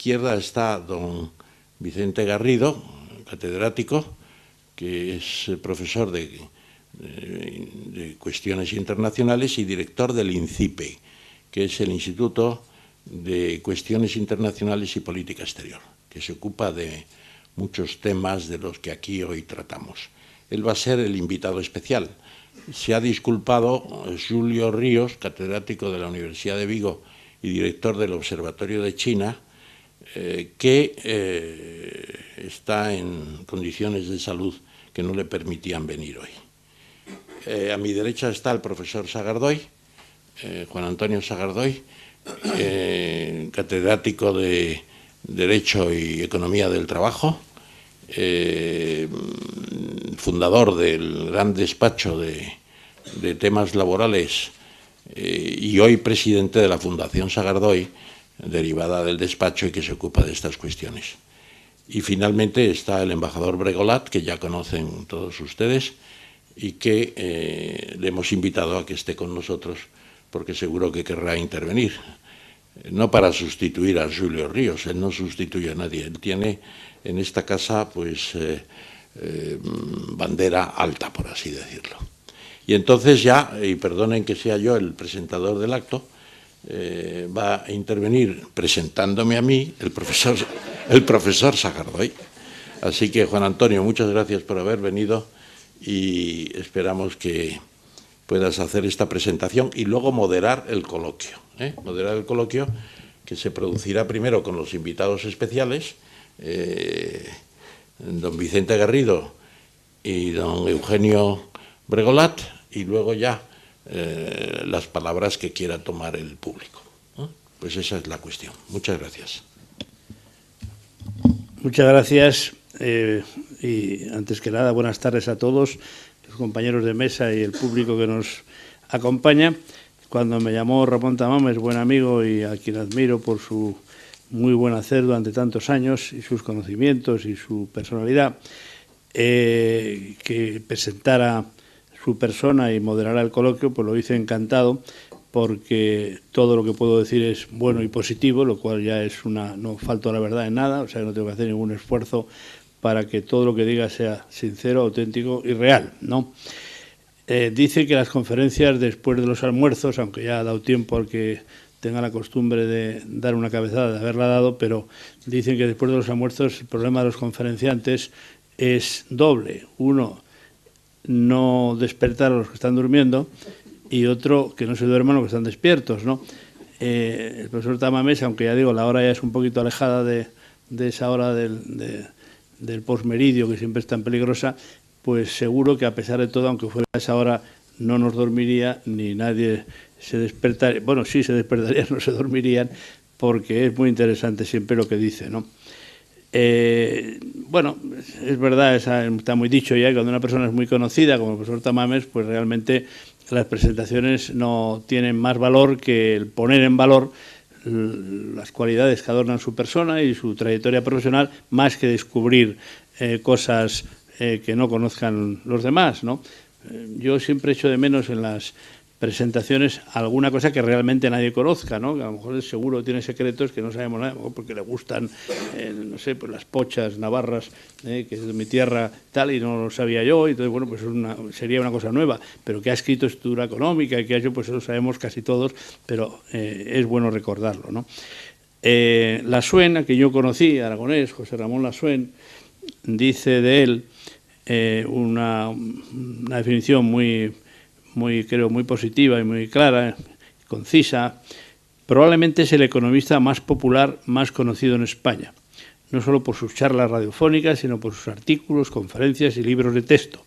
izquierda está don Vicente Garrido, catedrático, que es profesor de Cuestiones Internacionales y director del INCIPE, que es el Instituto de Cuestiones Internacionales y Política Exterior, que se ocupa de muchos temas de los que aquí hoy tratamos. Él va a ser el invitado especial. Se ha disculpado Julio Ríos, catedrático de la Universidad de Vigo y director del Observatorio de China, que está en condiciones de salud que no le permitían venir hoy. A mi derecha está el profesor Sagardoy, Juan Antonio Sagardoy, catedrático de Derecho y Economía del Trabajo, fundador del gran despacho de temas laborales y hoy presidente de la Fundación Sagardoy, derivada del despacho y que se ocupa de estas cuestiones. Y finalmente está el embajador Bregolat, que ya conocen todos ustedes y que le hemos invitado a que esté con nosotros porque seguro que querrá intervenir. No para sustituir a Julio Ríos, él no sustituye a nadie, él tiene en esta casa pues bandera alta, por así decirlo. Y entonces ya, y perdonen que sea yo el presentador del acto, va a intervenir presentándome a mí el profesor Sagardoy. Así que, Juan Antonio, muchas gracias por haber venido y esperamos que puedas hacer esta presentación y luego moderar el coloquio. Moderar el coloquio que se producirá primero con los invitados especiales, don Vicente Garrido y don Eugenio Bregolat, y luego ya las palabras que quiera tomar el público. Pues esa es la cuestión. Muchas gracias. Muchas gracias y antes que nada buenas tardes a todos los compañeros de mesa y el público que nos acompaña. Cuando me llamó Ramón Tamames, buen amigo y a quien admiro por su muy buen hacer durante tantos años y sus conocimientos y su personalidad, que presentara su persona y moderara el coloquio, pues lo hice encantado, porque todo lo que puedo decir es bueno y positivo, lo cual ya es no falto a la verdad en nada, o sea que no tengo que hacer ningún esfuerzo para que todo lo que diga sea sincero, auténtico y real, ¿no? Dice que las conferencias después de los almuerzos, aunque ya ha dado tiempo al que tenga la costumbre de dar una cabezada, de haberla dado, pero dicen que después de los almuerzos el problema de los conferenciantes es doble. Uno, no despertar a los que están durmiendo, y otro, que no se duerman los que están despiertos, ¿no? El profesor Tamames, aunque ya digo, la hora ya es un poquito alejada de esa hora del posmeridio, que siempre es tan peligrosa, pues seguro que a pesar de todo, aunque fuera a esa hora, no nos dormiría ni nadie se despertaría. Bueno, sí se despertarían, no se dormirían, porque es muy interesante siempre lo que dice, ¿no? Bueno, es verdad, está muy dicho ya, que cuando una persona es muy conocida, como el profesor Tamames, pues realmente las presentaciones no tienen más valor que el poner en valor las cualidades que adornan su persona y su trayectoria profesional, más que descubrir cosas que no conozcan los demás, ¿no? Yo siempre echo de menos en las presentaciones alguna cosa que realmente nadie conozca, ¿no? Que a lo mejor seguro tiene secretos que no sabemos nada, porque le gustan, no sé, pues las pochas navarras, que es de mi tierra, tal, y no lo sabía yo, y entonces, bueno, pues sería una cosa nueva, pero que ha escrito estructura económica y que ha hecho, pues eso lo sabemos casi todos, pero es bueno recordarlo, ¿no? Lassuén, a quien yo conocí, aragonés, José Ramón Lassuén, dice de él una definición muy positiva y muy clara, concisa. Probablemente es el economista más popular, más conocido en España, no solo por sus charlas radiofónicas, sino por sus artículos, conferencias y libros de texto.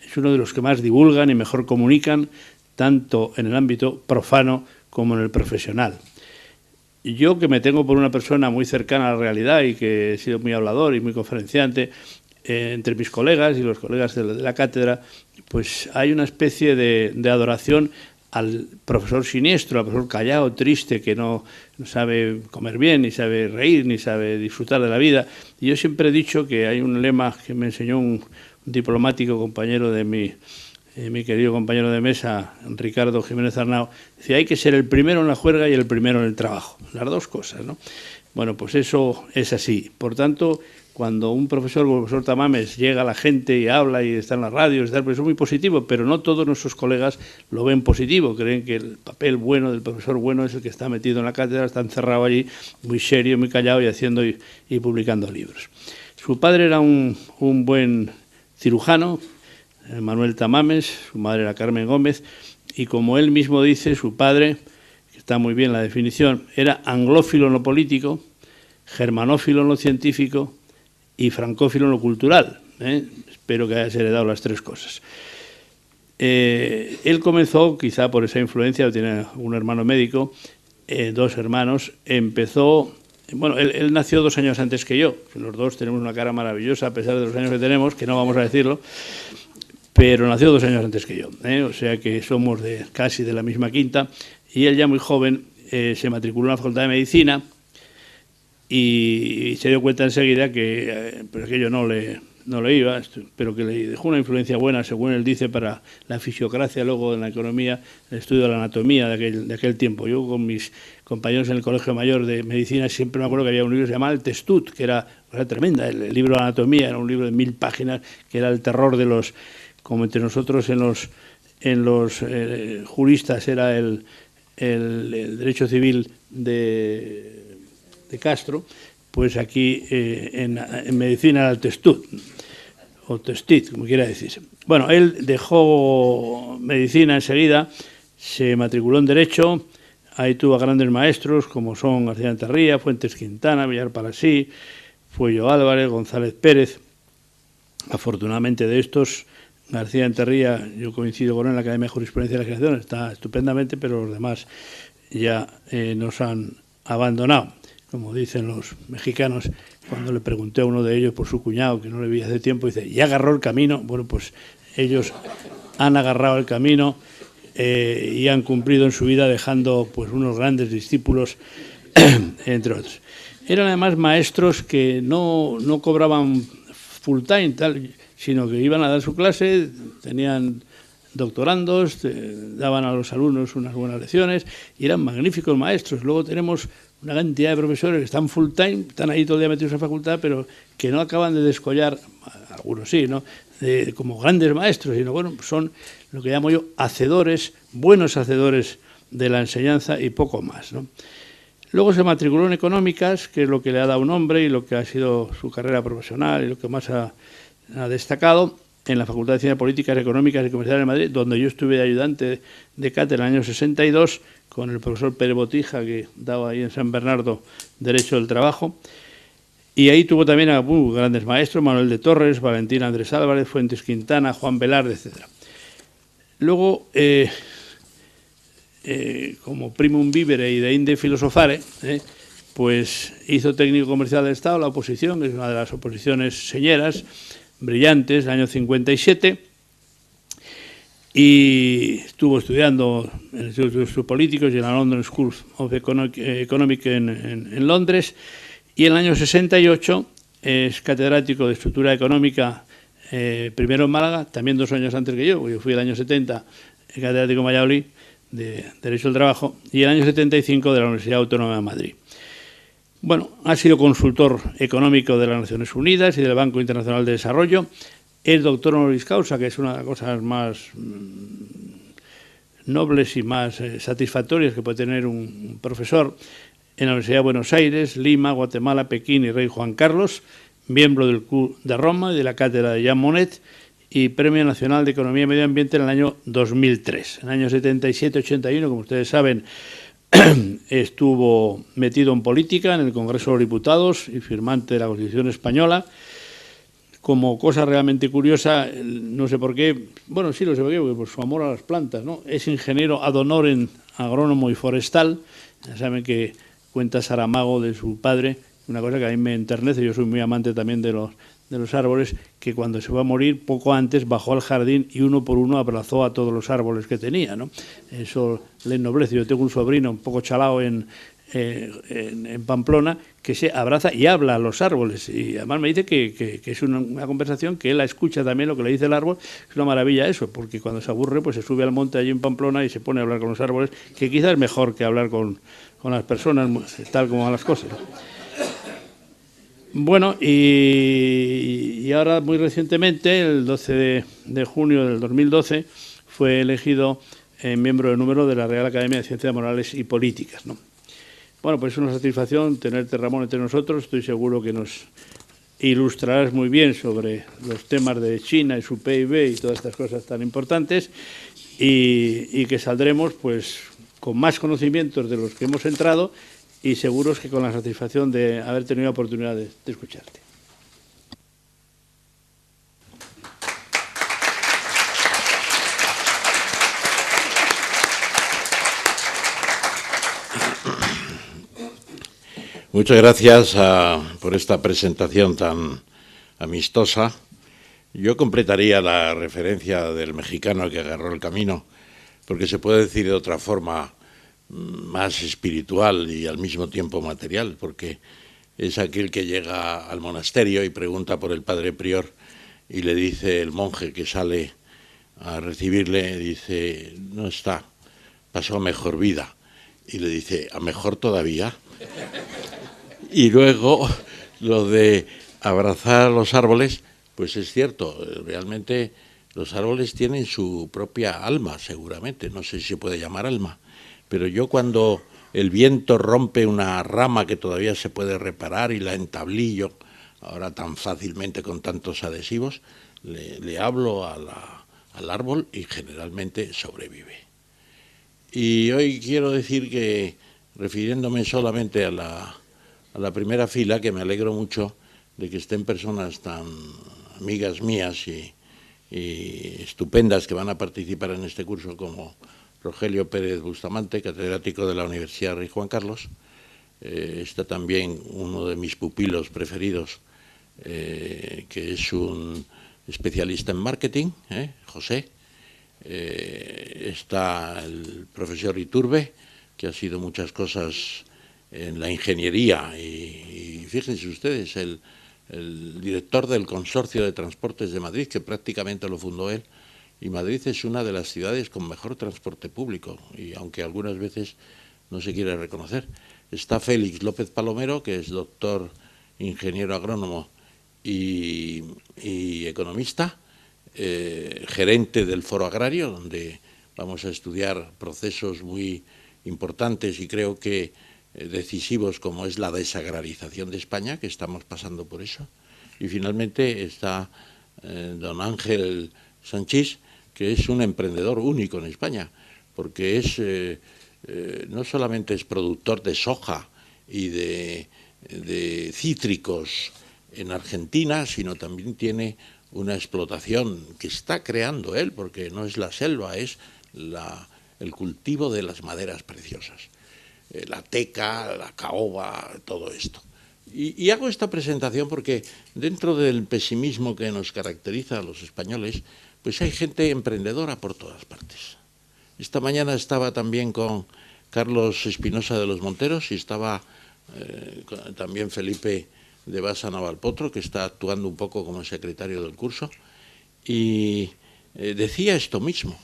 Es uno de los que más divulgan y mejor comunican, tanto en el ámbito profano como en el profesional. Yo, que me tengo por una persona muy cercana a la realidad y que he sido muy hablador y muy conferenciante, entre mis colegas y los colegas de la cátedra, pues hay una especie de adoración al profesor siniestro, al profesor callado, triste, que no sabe comer bien, ni sabe reír, ni sabe disfrutar de la vida. Y yo siempre he dicho que hay un lema que me enseñó un diplomático compañero de mi querido compañero de mesa, Ricardo Jiménez Arnao, decía, hay que ser el primero en la juerga y el primero en el trabajo, las dos cosas, ¿no? Bueno, pues eso es así. Por tanto, cuando un profesor como el profesor Tamames llega a la gente y habla y está en las radios, pues es muy positivo, pero no todos nuestros colegas lo ven positivo. Creen que el papel bueno del profesor bueno es el que está metido en la cátedra, está encerrado allí, muy serio, muy callado y haciendo y publicando libros. Su padre era un buen cirujano, Manuel Tamames, su madre era Carmen Gómez, y como él mismo dice, su padre, que está muy bien la definición, era anglófilo en lo político, germanófilo en lo científico y francófilo en lo cultural. Espero que hayas heredado las tres cosas. Él comenzó, quizá por esa influencia, tiene un hermano médico, 2 hermanos, empezó... Bueno, él nació 2 años antes que yo. Los dos tenemos una cara maravillosa a pesar de los años que tenemos, que no vamos a decirlo, pero nació 2 años antes que yo, o sea que somos casi de la misma quinta, y él ya muy joven se matriculó en la Facultad de Medicina y se dio cuenta enseguida que pues aquello no le iba, pero que le dejó una influencia buena, según él dice, para la fisiocracia, luego en la economía, el estudio de la anatomía de aquel tiempo. Yo con mis compañeros en el Colegio Mayor de Medicina siempre me acuerdo que había un libro que se llamaba El Testut, que era tremenda, el libro de anatomía, era un libro de 1000 páginas, que era el terror de los, como entre nosotros en los juristas era el derecho civil de Castro, pues aquí en medicina era el Testut, o Testit, como quiera decirse. Bueno, él dejó medicina enseguida, se matriculó en Derecho, ahí tuvo a grandes maestros como son García Enterría, Fuentes Quintana, Villar Palasí, Fuello Álvarez, González Pérez. Afortunadamente de estos, García Enterría, yo coincido con él en la Academia de Jurisprudencia y Legislación, está estupendamente, pero los demás ya nos han abandonado. Como dicen los mexicanos, cuando le pregunté a uno de ellos por su cuñado, que no le vi hace tiempo, dice, ¿ya agarró el camino? Bueno, pues ellos han agarrado el camino y han cumplido en su vida dejando pues unos grandes discípulos, entre otros. Eran además maestros que no cobraban full time, tal, sino que iban a dar su clase, tenían doctorandos, daban a los alumnos unas buenas lecciones y eran magníficos maestros. Luego tenemos una cantidad de profesores que están full time, están ahí todo el día metidos en la facultad, pero que no acaban de descollar, algunos sí, ¿no?, como grandes maestros, sino bueno, son lo que llamo yo hacedores, buenos hacedores de la enseñanza y poco más, ¿no? Luego se matriculó en Económicas, que es lo que le ha dado nombre y lo que ha sido su carrera profesional y lo que más ha destacado, en la Facultad de Ciencias Políticas, Económicas y Comerciales de Madrid, donde yo estuve de ayudante de cátedra en el año 62, con el profesor Pérez Botija, que daba ahí en San Bernardo Derecho del Trabajo. Y ahí tuvo también a grandes maestros, Manuel de Torres, Valentín Andrés Álvarez, Fuentes Quintana, Juan Velarde, etc. Luego, como primum vivere y deinde filosofare, pues hizo técnico comercial del Estado, la oposición, que es una de las oposiciones señeras, brillantes, el año 57, y estuvo estudiando en el Instituto de Estudios Políticos y en la London School of Economic en Londres, y en el año 68 es catedrático de Estructura Económica, primero en Málaga, también 2 años antes que yo fui el año 70 catedrático en Valladolid de Derecho del Trabajo, y el año 75 de la Universidad Autónoma de Madrid. Bueno, ha sido consultor económico de las Naciones Unidas y del Banco Internacional de Desarrollo. Es doctor honoris causa, que es una de las cosas más nobles y más satisfactorias que puede tener un profesor, en la Universidad de Buenos Aires, Lima, Guatemala, Pekín y Rey Juan Carlos, miembro del Club de Roma y de la cátedra de Jean Monnet, y Premio Nacional de Economía y Medio Ambiente en el año 2003. En el año 77-81, como ustedes saben, estuvo metido en política en el Congreso de los Diputados y firmante de la Constitución Española. Como cosa realmente curiosa, no sé por qué, bueno, sí lo sé por qué, porque por su amor a las plantas, ¿no? Es ingeniero ad honorem agrónomo y forestal. Ya saben que cuenta Saramago de su padre, una cosa que a mí me enternece, yo soy muy amante también de los árboles, que cuando se va a morir, poco antes bajó al jardín y uno por uno abrazó a todos los árboles que tenía, ¿no? Eso le ennoblece. Yo tengo un sobrino un poco chalao en Pamplona, que se abraza y habla a los árboles, y además me dice que es una conversación que él la escucha también, lo que le dice el árbol. Es una maravilla eso, porque cuando se aburre pues se sube al monte allí en Pamplona y se pone a hablar con los árboles, que quizás es mejor que hablar con las personas, tal como van las cosas. Bueno, y ahora muy recientemente, el 12 de junio del 2012, fue elegido miembro de número de la Real Academia de Ciencias Morales y Políticas, ¿no? Bueno, pues es una satisfacción tenerte, Ramón, entre nosotros. Estoy seguro que nos ilustrarás muy bien sobre los temas de China y su PIB y todas estas cosas tan importantes, y que saldremos pues con más conocimientos de los que hemos entrado, y seguros que con la satisfacción de haber tenido la oportunidad de escucharte. Muchas gracias por esta presentación tan amistosa. Yo completaría la referencia del mexicano que agarró el camino, porque se puede decir de otra forma más espiritual y al mismo tiempo material, porque es aquel que llega al monasterio y pregunta por el padre prior y le dice el monje que sale a recibirle, dice, no está, pasó a mejor vida. Y le dice, ¿a mejor todavía? Y luego lo de abrazar los árboles, pues es cierto, realmente los árboles tienen su propia alma, seguramente, no sé si se puede llamar alma, pero yo cuando el viento rompe una rama que todavía se puede reparar y la entablillo, ahora tan fácilmente con tantos adhesivos, le hablo al árbol y generalmente sobrevive. Y hoy quiero decir que, refiriéndome solamente a la primera fila, que me alegro mucho de que estén personas tan amigas mías y estupendas que van a participar en este curso, como Rogelio Pérez Bustamante, catedrático de la Universidad Rey Juan Carlos. Está también uno de mis pupilos preferidos, que es un especialista en marketing, José. Está el profesor Iturbe, que ha sido muchas cosas en la ingeniería, y fíjense ustedes, el director del Consorcio de Transportes de Madrid, que prácticamente lo fundó él, y Madrid es una de las ciudades con mejor transporte público, y aunque algunas veces no se quiere reconocer. Está Félix López Palomero, que es doctor, ingeniero agrónomo y economista, gerente del Foro Agrario, donde vamos a estudiar procesos muy importantes y creo que decisivos, como es la desagrarización de España, que estamos pasando por eso. Y finalmente está don Ángel Sanchís, que es un emprendedor único en España, porque es no solamente es productor de soja y de cítricos en Argentina, sino también tiene una explotación que está creando él, porque no es la selva, es el cultivo de las maderas preciosas. La teca, la caoba, todo esto. Y hago esta presentación porque dentro del pesimismo que nos caracteriza a los españoles, pues hay gente emprendedora por todas partes. Esta mañana estaba también con Carlos Espinosa de los Monteros y estaba también Felipe de Basa Navalpotro, que está actuando un poco como secretario del curso, y decía esto mismo.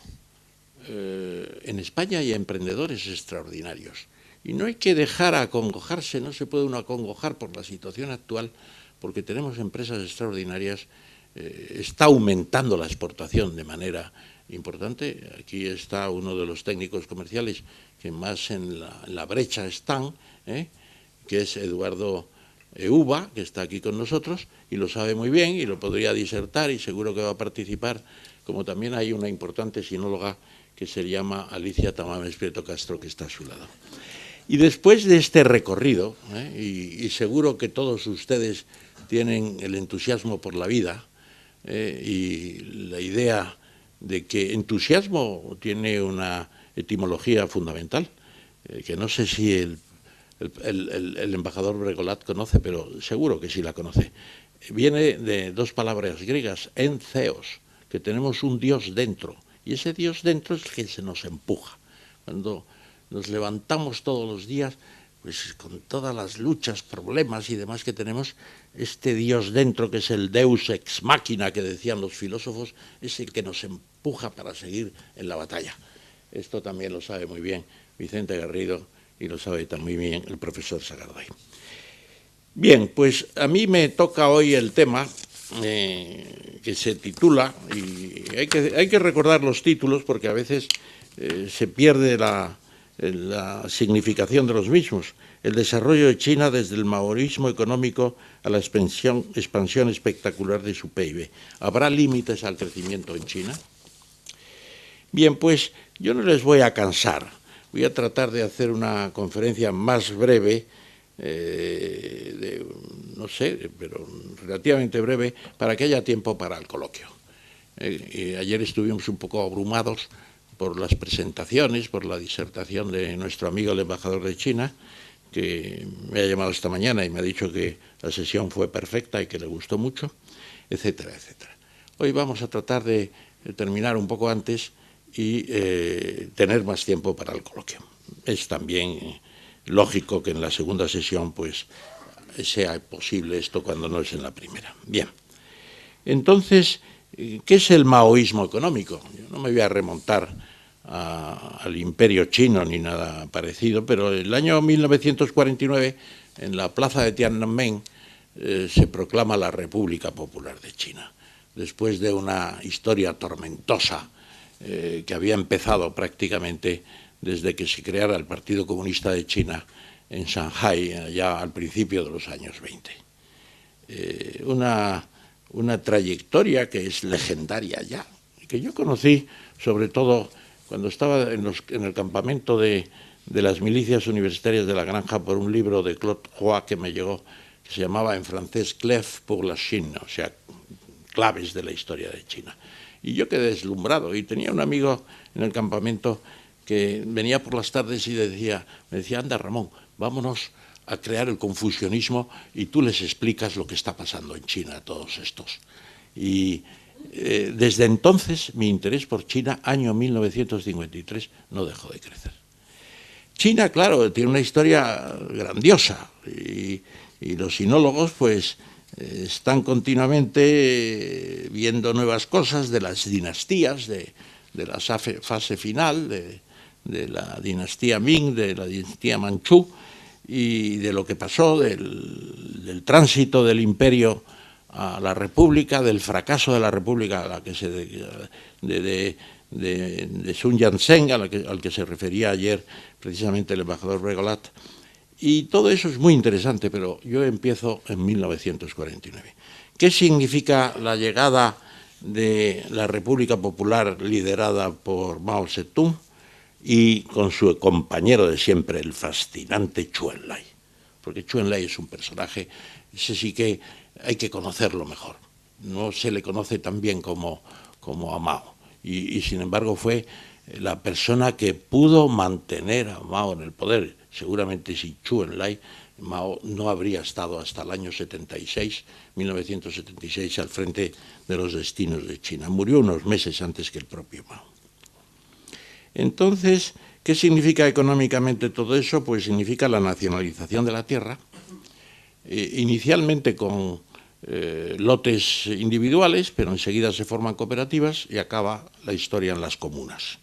En España hay emprendedores extraordinarios y no hay que dejar acongojarse, no se puede uno acongojar por la situación actual, porque tenemos empresas extraordinarias. Está aumentando la exportación de manera importante. Aquí está uno de los técnicos comerciales que más en la brecha están, que es Eduardo Uva, que está aquí con nosotros y lo sabe muy bien y lo podría disertar y seguro que va a participar, como también hay una importante sinóloga que se llama Alicia Tamames Prieto Castro, que está a su lado. Y después de este recorrido, y seguro que todos ustedes tienen el entusiasmo por la vida, y la idea de que entusiasmo tiene una etimología fundamental, que no sé si el embajador Bregolat conoce, pero seguro que sí la conoce. Viene de dos palabras griegas, entheos, que tenemos un Dios dentro, y ese Dios dentro es el que se nos empuja. Cuando nos levantamos todos los días, pues con todas las luchas, problemas y demás que tenemos, este Dios dentro, que es el Deus ex machina que decían los filósofos, es el que nos empuja para seguir en la batalla. Esto también lo sabe muy bien Vicente Garrido y lo sabe también muy bien el profesor Sagardoy. Bien, pues a mí me toca hoy el tema que se titula, y hay que recordar los títulos porque a veces se pierde la significación de los mismos. El desarrollo de China desde el maoísmo económico a la expansión espectacular de su PIB. ¿Habrá límites al crecimiento en China? Bien, pues yo no les voy a cansar. Voy a tratar de hacer una conferencia más breve, no sé, pero relativamente breve, para que haya tiempo para el coloquio. Ayer estuvimos un poco abrumados por las presentaciones, por la disertación de nuestro amigo el embajador de China, que me ha llamado esta mañana y me ha dicho que la sesión fue perfecta y que le gustó mucho, etcétera, etcétera. Hoy vamos a tratar de terminar un poco antes y tener más tiempo para el coloquio. Es también lógico que en la segunda sesión pues sea posible esto cuando no es en la primera. Bien, entonces, ¿qué es el maoísmo económico? Yo no me voy a remontar al imperio chino ni nada parecido, pero el año 1949 en la plaza de Tiananmen se proclama la República Popular de China, después de una historia tormentosa que había empezado prácticamente desde que se creara el Partido Comunista de China en Shanghái, ya al principio de los años 20. Una trayectoria que es legendaria ya, que yo conocí sobre todo cuando estaba en el campamento de las milicias universitarias de la Granja por un libro de Claude Roy que me llegó, que se llamaba en francés Clef pour la Chine, o sea, claves de la historia de China. Y yo quedé deslumbrado y tenía un amigo en el campamento que venía por las tardes y me decía, anda Ramón, vámonos a crear el confucianismo y tú les explicas lo que está pasando en China a todos estos. Y desde entonces mi interés por China, año 1953, no dejó de crecer. China, claro, tiene una historia grandiosa y los sinólogos pues están continuamente viendo nuevas cosas de las dinastías, de la fase final, de la dinastía Ming, de la dinastía Manchú y de lo que pasó, del tránsito del imperio a la república, del fracaso de la república a la que de Sun Yat-sen, al que se refería ayer precisamente el embajador Regolat. Y todo eso es muy interesante, pero yo empiezo en 1949. ¿Qué significa la llegada de la República Popular liderada por Mao Zedong y con su compañero de siempre, el fascinante Zhou Enlai? Porque Zhou Enlai es un personaje, ese sí que hay que conocerlo mejor. No se le conoce tan bien como a Mao. Y sin embargo fue la persona que pudo mantener a Mao en el poder. Seguramente sin Zhou Enlai, Mao no habría estado hasta el año 1976, al frente de los destinos de China. Murió unos meses antes que el propio Mao. Entonces, ¿qué significa económicamente todo eso? Pues significa la nacionalización de la tierra, inicialmente con lotes individuales, pero enseguida se forman cooperativas y acaba la historia en las comunas.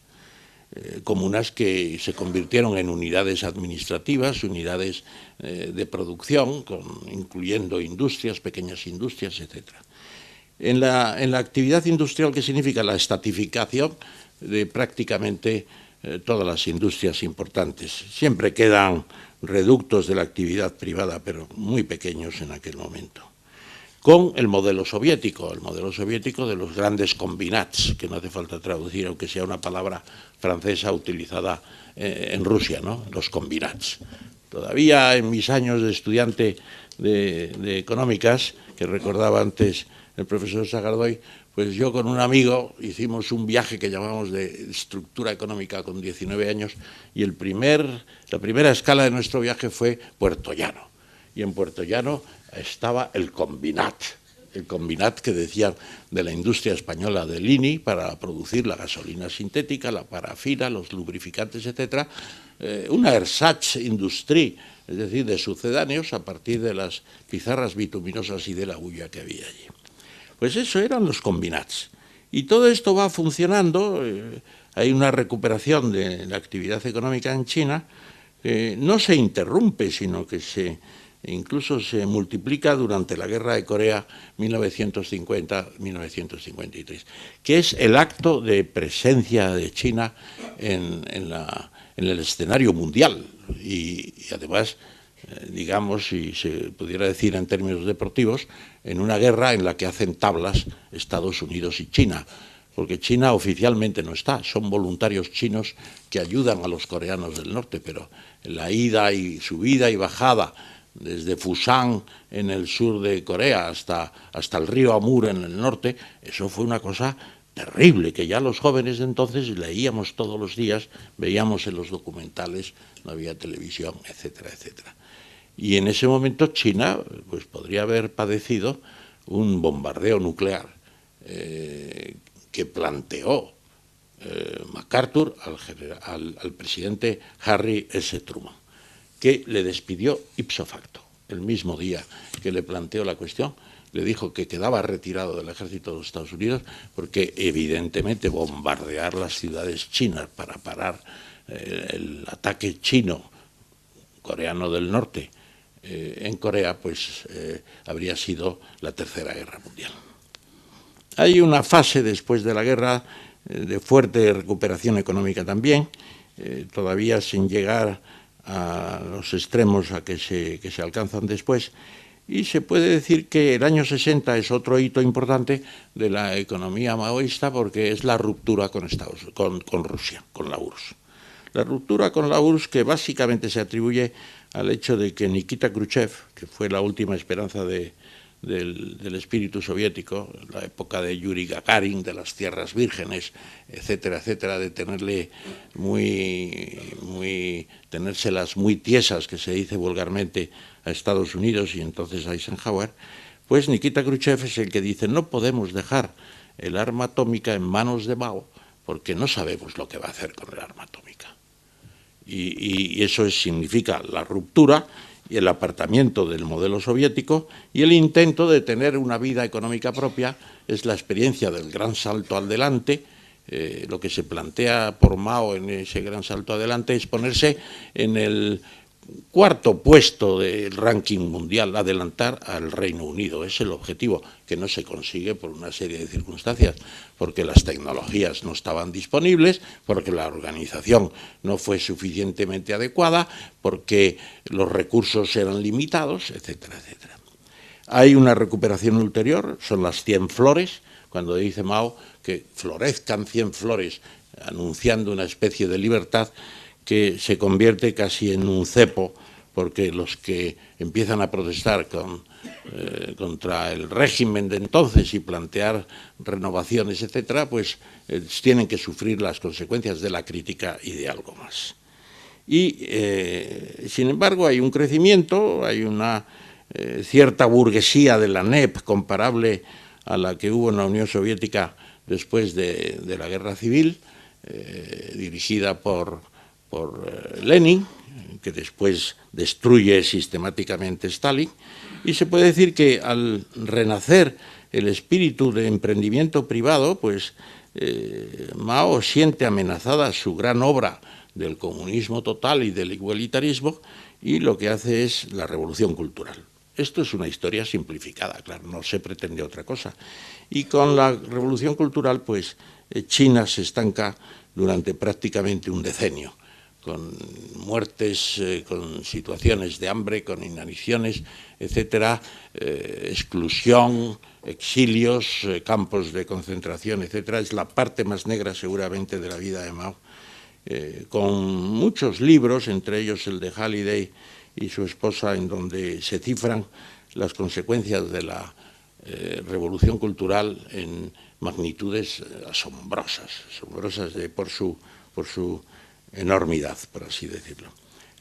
Comunas que se convirtieron en unidades administrativas, unidades de producción, incluyendo industrias, pequeñas industrias, etc. En la actividad industrial, ¿qué significa? La estatificación de prácticamente todas las industrias importantes. Siempre quedan reductos de la actividad privada, pero muy pequeños en aquel momento. Con el modelo soviético de los grandes combinats, que no hace falta traducir, aunque sea una palabra francesa utilizada en Rusia, ¿no? Los combinats. Todavía en mis años de estudiante de económicas, que recordaba antes el profesor Sagardoy, pues yo con un amigo hicimos un viaje que llamamos de estructura económica con 19 años y la primera escala de nuestro viaje fue Puerto Llano. Y en Puerto Llano estaba el combinat que decían de la industria española del INI para producir la gasolina sintética, la parafina, los lubrificantes, etc. Una Ersatz-Industrie, es decir, de sucedáneos a partir de las pizarras bituminosas y de la hulla que había allí. Pues eso eran los combinats. Y todo esto va funcionando, hay una recuperación de la actividad económica en China, no se interrumpe, sino que se incluso se multiplica durante la Guerra de Corea 1950-1953, que es el acto de presencia de China en el escenario mundial y además, digamos, si se pudiera decir en términos deportivos, en una guerra en la que hacen tablas Estados Unidos y China, porque China oficialmente no está, son voluntarios chinos que ayudan a los coreanos del norte, pero la ida y subida y bajada desde Fusan en el sur de Corea hasta el río Amur en el norte, eso fue una cosa terrible, que ya los jóvenes de entonces leíamos todos los días, veíamos en los documentales, no había televisión, etcétera, etcétera. Y en ese momento China pues, podría haber padecido un bombardeo nuclear que planteó MacArthur al presidente Harry S. Truman, que le despidió ipso facto. El mismo día que le planteó la cuestión, le dijo que quedaba retirado del ejército de los Estados Unidos porque evidentemente bombardear las ciudades chinas para parar el ataque chino, coreano del norte, en Corea, pues habría sido la Tercera Guerra Mundial. Hay una fase después de la guerra de fuerte recuperación económica también, todavía sin llegar a los extremos a que se alcanzan después, y se puede decir que el año 60 es otro hito importante de la economía maoísta porque es la ruptura con Rusia, con la URSS. La ruptura con la URSS que básicamente se atribuye al hecho de que Nikita Khrushchev, que fue la última esperanza del espíritu soviético, la época de Yuri Gagarin, de las tierras vírgenes, etcétera, etcétera, de tenérselas muy tiesas, que se dice vulgarmente, a Estados Unidos y entonces a Eisenhower, pues Nikita Khrushchev es el que dice no podemos dejar el arma atómica en manos de Mao porque no sabemos lo que va a hacer con el arma atómica. Y eso significa la ruptura y el apartamiento del modelo soviético y el intento de tener una vida económica propia. Es la experiencia del gran salto adelante. Lo que se plantea por Mao en ese gran salto adelante es ponerse en el cuarto puesto del ranking mundial, adelantar al Reino Unido. Es el objetivo que no se consigue por una serie de circunstancias, porque las tecnologías no estaban disponibles, porque la organización no fue suficientemente adecuada, porque los recursos eran limitados, etcétera, etcétera. Hay una recuperación ulterior, son las 100 flores, cuando dice Mao que florezcan 100 flores, anunciando una especie de libertad que se convierte casi en un cepo, porque los que empiezan a protestar contra el régimen de entonces y plantear renovaciones, etcétera, pues tienen que sufrir las consecuencias de la crítica y de algo más. Y, sin embargo, hay un crecimiento, hay una cierta burguesía de la NEP comparable a la que hubo en la Unión Soviética después de la Guerra Civil, dirigida por Lenin, que después destruye sistemáticamente Stalin, y se puede decir que al renacer el espíritu de emprendimiento privado, pues Mao siente amenazada su gran obra del comunismo total y del igualitarismo, y lo que hace es la revolución cultural. Esto es una historia simplificada, claro, no se pretende otra cosa. Y con la revolución cultural, pues China se estanca durante prácticamente un decenio, con muertes, con situaciones de hambre, con inaniciones, etcétera, exclusión, exilios, campos de concentración, etcétera. Es la parte más negra seguramente de la vida de Mao, con muchos libros, entre ellos el de Halliday y su esposa, en donde se cifran las consecuencias de la revolución cultural en magnitudes asombrosas por su enormidad, por así decirlo.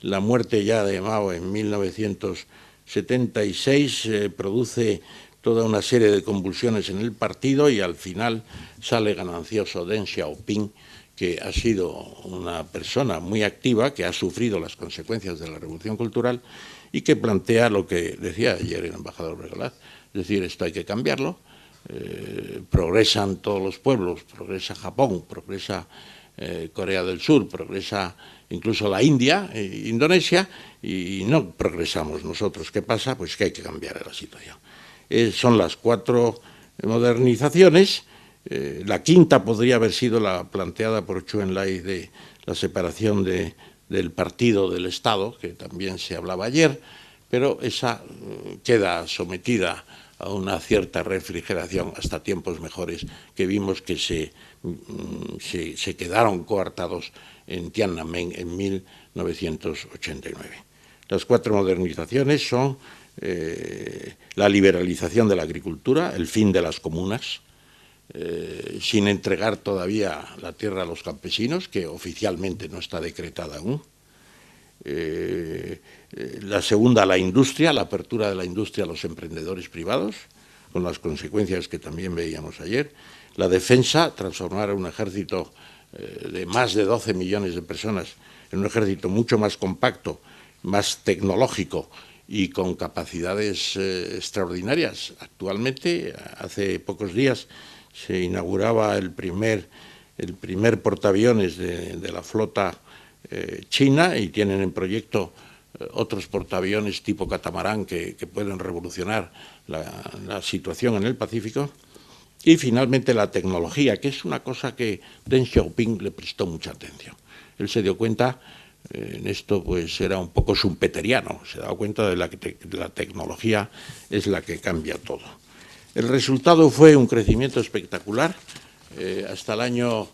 La muerte ya de Mao en 1976 produce toda una serie de convulsiones en el partido y al final sale ganancioso Deng Xiaoping, que ha sido una persona muy activa, que ha sufrido las consecuencias de la revolución cultural y que plantea lo que decía ayer el embajador Bregolat, es decir, esto hay que cambiarlo, progresan todos los pueblos, progresa Japón, progresa Corea del Sur, progresa incluso la India, Indonesia, y no progresamos nosotros. ¿Qué pasa? Pues que hay que cambiar la situación. Son las 4 modernizaciones. La quinta podría haber sido la planteada por Zhou Enlai de la separación del partido del Estado, que también se hablaba ayer, pero esa queda sometida a una cierta refrigeración hasta tiempos mejores, que vimos que se quedaron coartados en Tiananmen en 1989. Las 4 modernizaciones son la liberalización de la agricultura, el fin de las comunas, sin entregar todavía la tierra a los campesinos, que oficialmente no está decretada aún. La segunda, la industria, la apertura de la industria a los emprendedores privados, con las consecuencias que también veíamos ayer. La defensa, transformar a un ejército de más de 12 millones de personas en un ejército mucho más compacto, más tecnológico y con capacidades extraordinarias. Actualmente, hace pocos días, se inauguraba el primer portaaviones de la flota china, y tienen en proyecto otros portaaviones tipo catamarán que pueden revolucionar la situación en el Pacífico. Y finalmente la tecnología, que es una cosa que Deng Xiaoping le prestó mucha atención. Él se dio cuenta, en esto pues era un poco schumpeteriano, se daba cuenta de la tecnología es la que cambia todo. El resultado fue un crecimiento espectacular. Hasta el año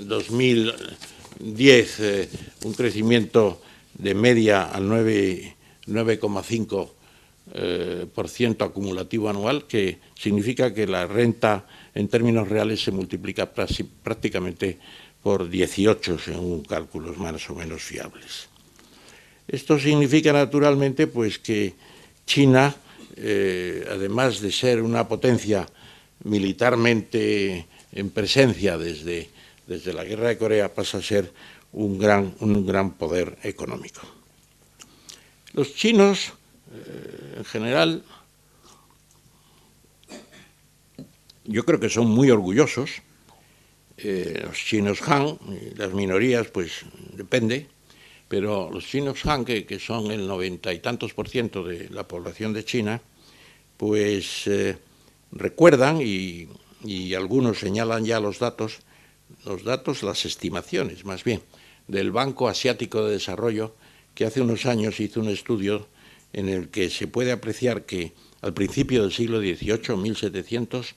2010, un crecimiento de media al 9,5% acumulativo anual, que significa que la renta en términos reales se multiplica prácticamente por 18, según cálculos más o menos fiables. Esto significa naturalmente pues que China, además de ser una potencia militarmente en presencia desde la guerra de Corea, pasa a ser un gran poder económico. Los chinos, en general, yo creo que son muy orgullosos. Los chinos Han, las minorías, pues depende, pero los chinos Han, que son el 90 y tantos % de la población de China, pues recuerdan, y algunos señalan ya los datos, las estimaciones más bien, del Banco Asiático de Desarrollo, que hace unos años hizo un estudio en el que se puede apreciar que al principio del siglo XVIII, 1700,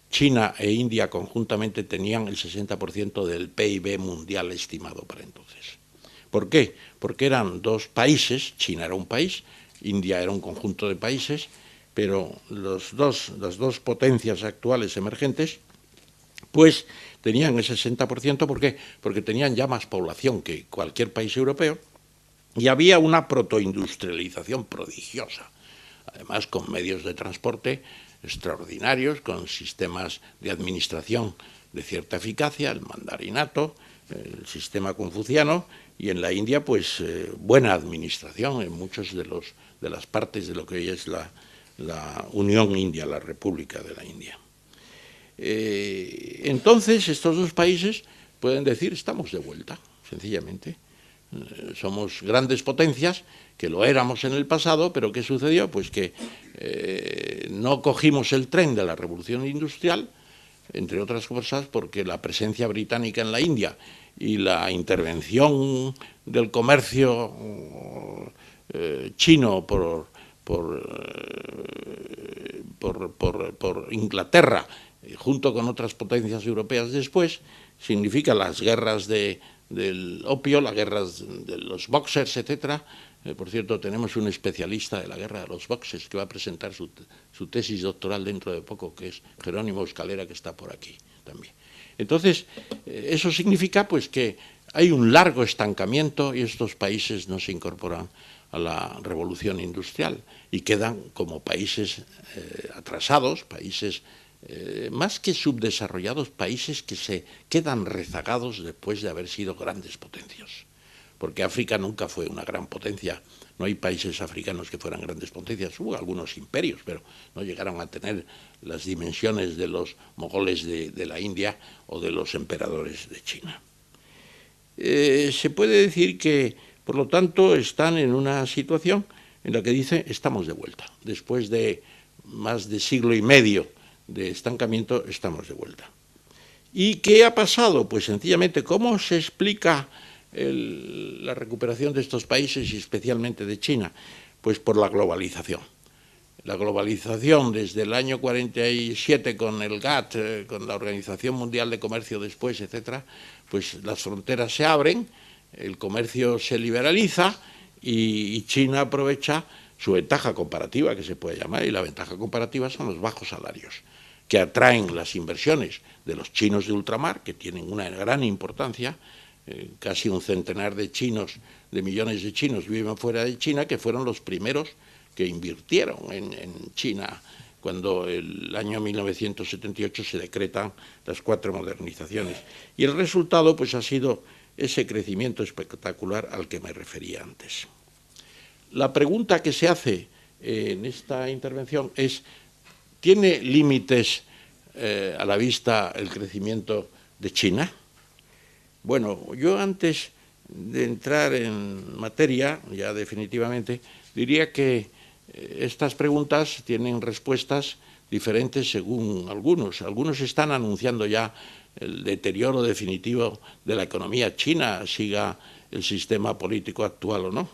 China e India conjuntamente tenían el 60% del PIB mundial estimado para entonces. ¿Por qué? Porque eran dos países, China era un país, India era un conjunto de países, pero las dos potencias actuales emergentes, pues tenían el 60%, ¿por qué? Porque tenían ya más población que cualquier país europeo, y había una protoindustrialización prodigiosa, además con medios de transporte extraordinarios, con sistemas de administración de cierta eficacia, el mandarinato, el sistema confuciano, y en la India pues buena administración en muchas de las partes de lo que hoy es la Unión India, la República de la India. Entonces estos dos países pueden decir estamos de vuelta, sencillamente. Somos grandes potencias, que lo éramos en el pasado, pero ¿qué sucedió? Pues que no cogimos el tren de la revolución industrial, entre otras cosas porque la presencia británica en la India y la intervención del comercio chino por Inglaterra, junto con otras potencias europeas después, significa las guerras del opio, las guerras de los boxers, etcétera. Por cierto, tenemos un especialista de la guerra de los boxers que va a presentar su tesis doctoral dentro de poco, que es Jerónimo Escalera, que está por aquí también. Entonces, eso significa pues que hay un largo estancamiento y estos países no se incorporan a la revolución industrial y quedan como países atrasados, países más que subdesarrollados, países que se quedan rezagados después de haber sido grandes potencias. porque África nunca fue una gran potencia. No hay países africanos que fueran grandes potencias. Hubo algunos imperios, pero no llegaron a tener las dimensiones de los mogoles de la India o de los emperadores de China. Se puede decir que, por lo tanto, están en una situación en la que dice estamos de vuelta. Después de más de siglo y medio de estancamiento, estamos de vuelta. ¿Y qué ha pasado? Pues sencillamente, ¿cómo se explica la recuperación de estos países y especialmente de China? Pues por la globalización. La globalización desde el año 47 con el GATT, con la Organización Mundial de Comercio después, etcétera, pues las fronteras se abren, el comercio se liberaliza y China aprovecha su ventaja comparativa, que se puede llamar, y la ventaja comparativa son los bajos salarios, que atraen las inversiones de los chinos de ultramar, que tienen una gran importancia. Casi un centenar de millones de chinos viven fuera de China, que fueron los primeros que invirtieron en China cuando el año 1978 se decretan las 4 modernizaciones. Y el resultado pues ha sido ese crecimiento espectacular al que me refería antes. La pregunta que se hace en esta intervención es: ¿tiene límites a la vista el crecimiento de China? Bueno, yo antes de entrar en materia, ya definitivamente, diría que estas preguntas tienen respuestas diferentes según algunos. Algunos están anunciando ya el deterioro definitivo de la economía china, siga el sistema político actual o no.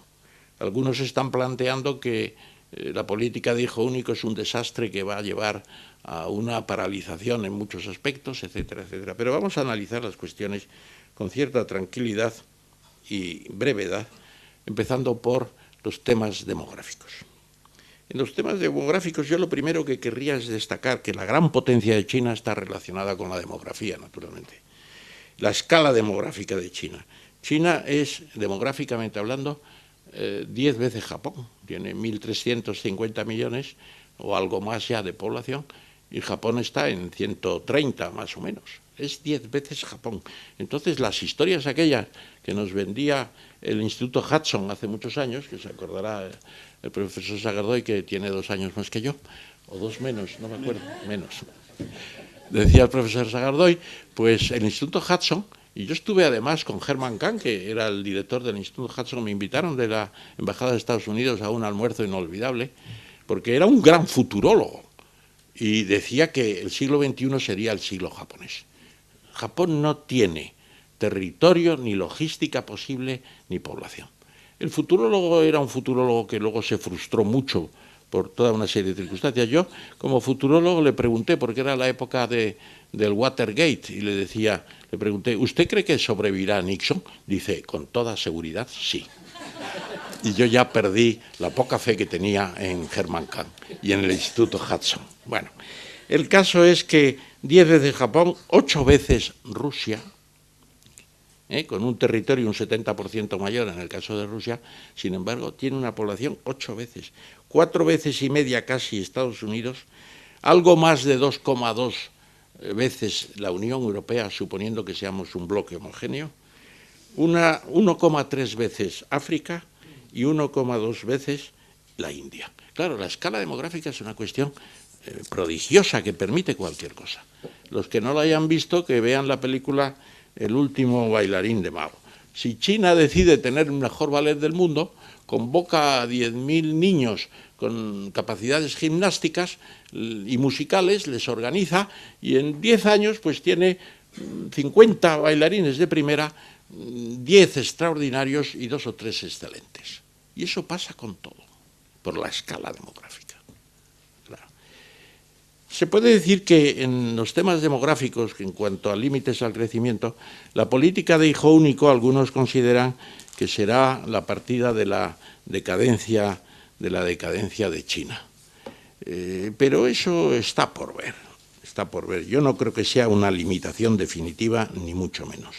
Algunos están planteando que la política de hijo único es un desastre que va a llevar a una paralización en muchos aspectos, etcétera, etcétera. Pero vamos a analizar las cuestiones con cierta tranquilidad y brevedad, empezando por los temas demográficos. En los temas demográficos yo lo primero que querría es destacar que la gran potencia de China está relacionada con la demografía, naturalmente. La escala demográfica de China. China es, demográficamente hablando, 10 veces Japón. Tiene 1.350 millones o algo más ya de población, y Japón está en 130 más o menos. Es 10 veces Japón. Entonces, las historias aquellas que nos vendía el Instituto Hudson hace muchos años, que se acordará el profesor Sagardoy, que tiene 2 años más que yo, o 2 menos, no me acuerdo, menos. Decía el profesor Sagardoy, pues el Instituto Hudson, y yo estuve además con Herman Kahn, que era el director del Instituto Hudson, me invitaron de la Embajada de Estados Unidos a un almuerzo inolvidable, porque era un gran futurólogo, y decía que el siglo XXI sería el siglo japonés. Japón no tiene territorio, ni logística posible, ni población. El futurólogo era un futurólogo que luego se frustró mucho por toda una serie de circunstancias. Yo, como futurólogo, le pregunté, porque era la época del Watergate, y le pregunté, ¿usted cree que sobrevivirá Nixon? Dice, con toda seguridad, sí. Y yo ya perdí la poca fe que tenía en Herman Kahn y en el Instituto Hudson. Bueno, el caso es que 10 veces Japón, 8 veces Rusia, con un territorio un 70% mayor en el caso de Rusia, sin embargo, tiene una población 8 veces, 4 veces y media casi Estados Unidos, algo más de 2,2 veces la Unión Europea, suponiendo que seamos un bloque homogéneo, 1,3 veces África y 1,2 veces la India. Claro, la escala demográfica es una cuestión prodigiosa que permite cualquier cosa. Los que no la hayan visto, que vean la película El último bailarín de Mao. Si China decide tener el mejor ballet del mundo, convoca a 10.000 niños con capacidades gimnásticas y musicales, les organiza, y en 10 años pues tiene 50 bailarines de primera, 10 extraordinarios y 2 o 3 excelentes. Y eso pasa con todo, por la escala demográfica. Se puede decir que en los temas demográficos, que en cuanto a límites al crecimiento, la política de hijo único, algunos consideran que será la partida de la decadencia de China. Pero eso está por ver, está por ver. Yo no creo que sea una limitación definitiva, ni mucho menos.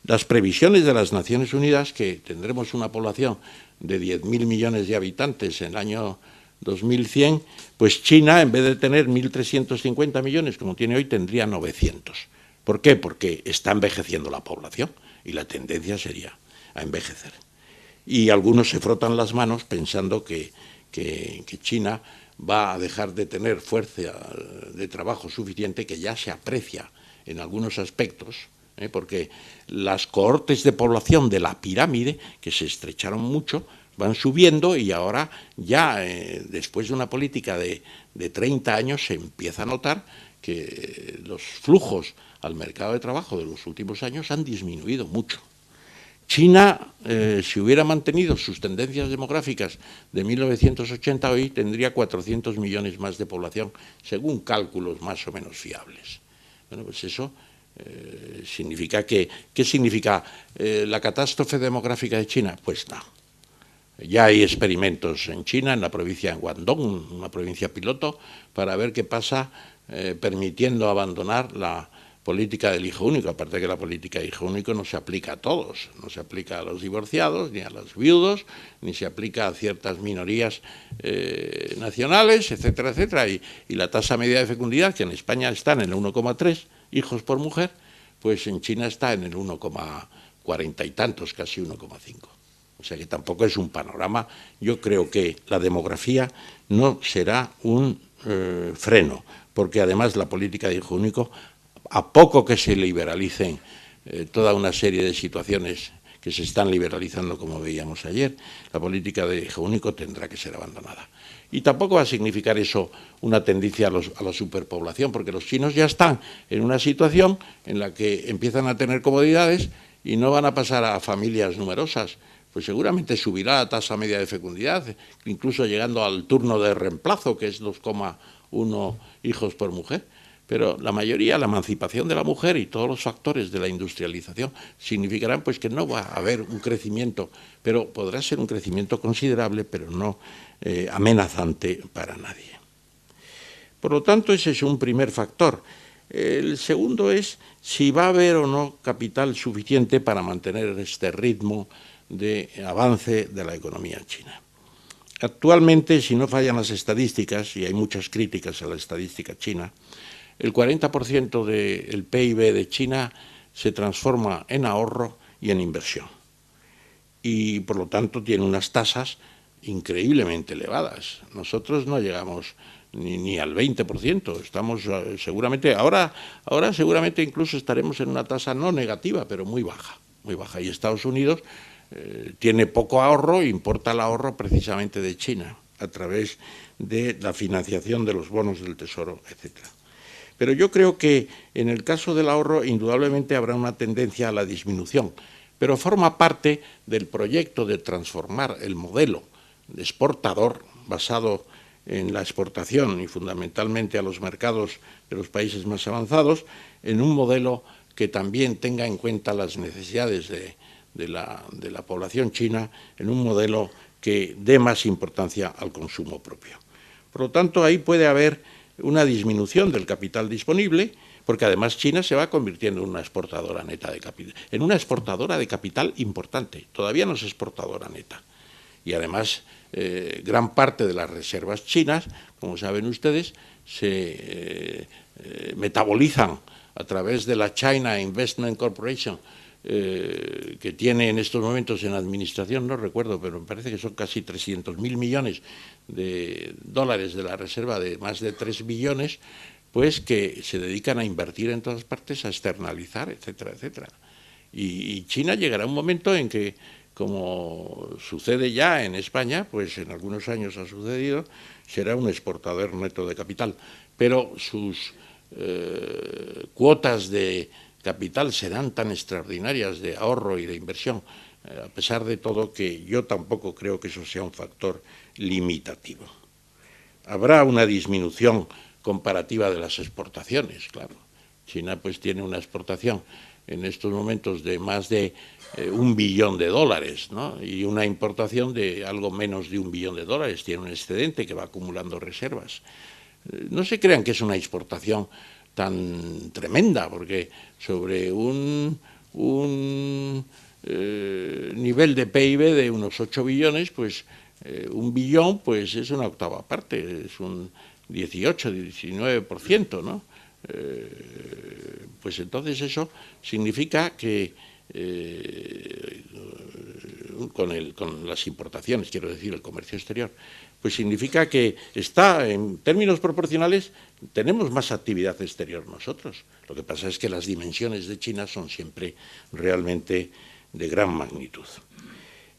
Las previsiones de las Naciones Unidas, que tendremos una población de 10.000 millones de habitantes en el año 2100, pues China, en vez de tener 1.350 millones, como tiene hoy, tendría 900. ¿Por qué? Porque está envejeciendo la población y la tendencia sería. a envejecer. Y algunos se frotan las manos pensando que China va a dejar de tener fuerza de trabajo suficiente, que ya se aprecia en algunos aspectos, porque las cohortes de población de la pirámide, que se estrecharon mucho, van subiendo y ahora ya, después de una política de 30 años, se empieza a notar que los flujos al mercado de trabajo de los últimos años han disminuido mucho. China, si hubiera mantenido sus tendencias demográficas de 1980, hoy tendría 400 millones más de población, según cálculos más o menos fiables. Bueno, pues eso significa que... ¿Qué significa la catástrofe demográfica de China? Pues no. Ya hay experimentos en China, en la provincia de Guangdong, una provincia piloto, para ver qué pasa permitiendo abandonar la política del hijo único, aparte de que la política del hijo único no se aplica a todos, no se aplica a los divorciados, ni a los viudos, ni se aplica a ciertas minorías nacionales, etcétera, etcétera. Y la tasa media de fecundidad, que en España está en el 1,3 hijos por mujer, pues en China está en el 1,40 y tantos, casi 1,5. O sea que tampoco es un panorama. Yo creo que la demografía no será un freno, porque además la política de hijo único, a poco que se liberalicen toda una serie de situaciones que se están liberalizando, como veíamos ayer, la política de hijo único tendrá que ser abandonada. Y tampoco va a significar eso una tendencia a la superpoblación, porque los chinos ya están en una situación en la que empiezan a tener comodidades y no van a pasar a familias numerosas. Pues seguramente subirá la tasa media de fecundidad, incluso llegando al turno de reemplazo, que es 2,1 hijos por mujer. Pero la mayoría, la emancipación de la mujer y todos los factores de la industrialización significarán pues que no va a haber un crecimiento, pero podrá ser un crecimiento considerable, pero no amenazante para nadie. Por lo tanto, ese es un primer factor. El segundo es si va a haber o no capital suficiente para mantener este ritmo de avance de la economía china. Actualmente, si no fallan las estadísticas, y hay muchas críticas a la estadística china, el 40% del PIB de China se transforma en ahorro y en inversión. Y, por lo tanto, tiene unas tasas increíblemente elevadas. Nosotros no llegamos ni al 20%. Estamos seguramente, ahora seguramente incluso estaremos en una tasa no negativa, pero muy baja, muy baja. Y Estados Unidos tiene poco ahorro, importa el ahorro precisamente de China, a través de la financiación de los bonos del Tesoro, etcétera. Pero yo creo que en el caso del ahorro indudablemente habrá una tendencia a la disminución, pero forma parte del proyecto de transformar el modelo de exportador basado en la exportación y fundamentalmente a los mercados de los países más avanzados, en un modelo que también tenga en cuenta las necesidades de la población china, en un modelo que dé más importancia al consumo propio. Por lo tanto, ahí puede haber una disminución del capital disponible, porque además China se va convirtiendo en una exportadora neta de capital, en una exportadora de capital importante, todavía no es exportadora neta. Y además, gran parte de las reservas chinas, como saben ustedes, se metabolizan a través de la China Investment Corporation, que tiene en estos momentos en administración, no recuerdo, pero me parece que son casi 300.000 millones de dólares de la reserva de más de 3 billones, pues que se dedican a invertir en todas partes, a externalizar, etcétera, etcétera. Y China llegará un momento en que, como sucede ya en España, pues en algunos años ha sucedido, será un exportador neto de capital, pero sus cuotas de capital serán tan extraordinarias de ahorro y de inversión, a pesar de todo, que yo tampoco creo que eso sea un factor limitativo. Habrá una disminución comparativa de las exportaciones, claro. China pues tiene una exportación en estos momentos de más de $1 billón, ¿no? Y una importación de algo menos de $1 billón. Tiene un excedente que va acumulando reservas. No se crean que es una exportación tan tremenda, porque sobre un nivel de PIB de unos 8 billones, pues 1 billón pues es una octava parte, es un 18-19%, ¿no? Pues entonces eso significa que con las importaciones, quiero decir, el comercio exterior, pues significa que en términos proporcionales, tenemos más actividad exterior nosotros. Lo que pasa es que las dimensiones de China son siempre realmente de gran magnitud.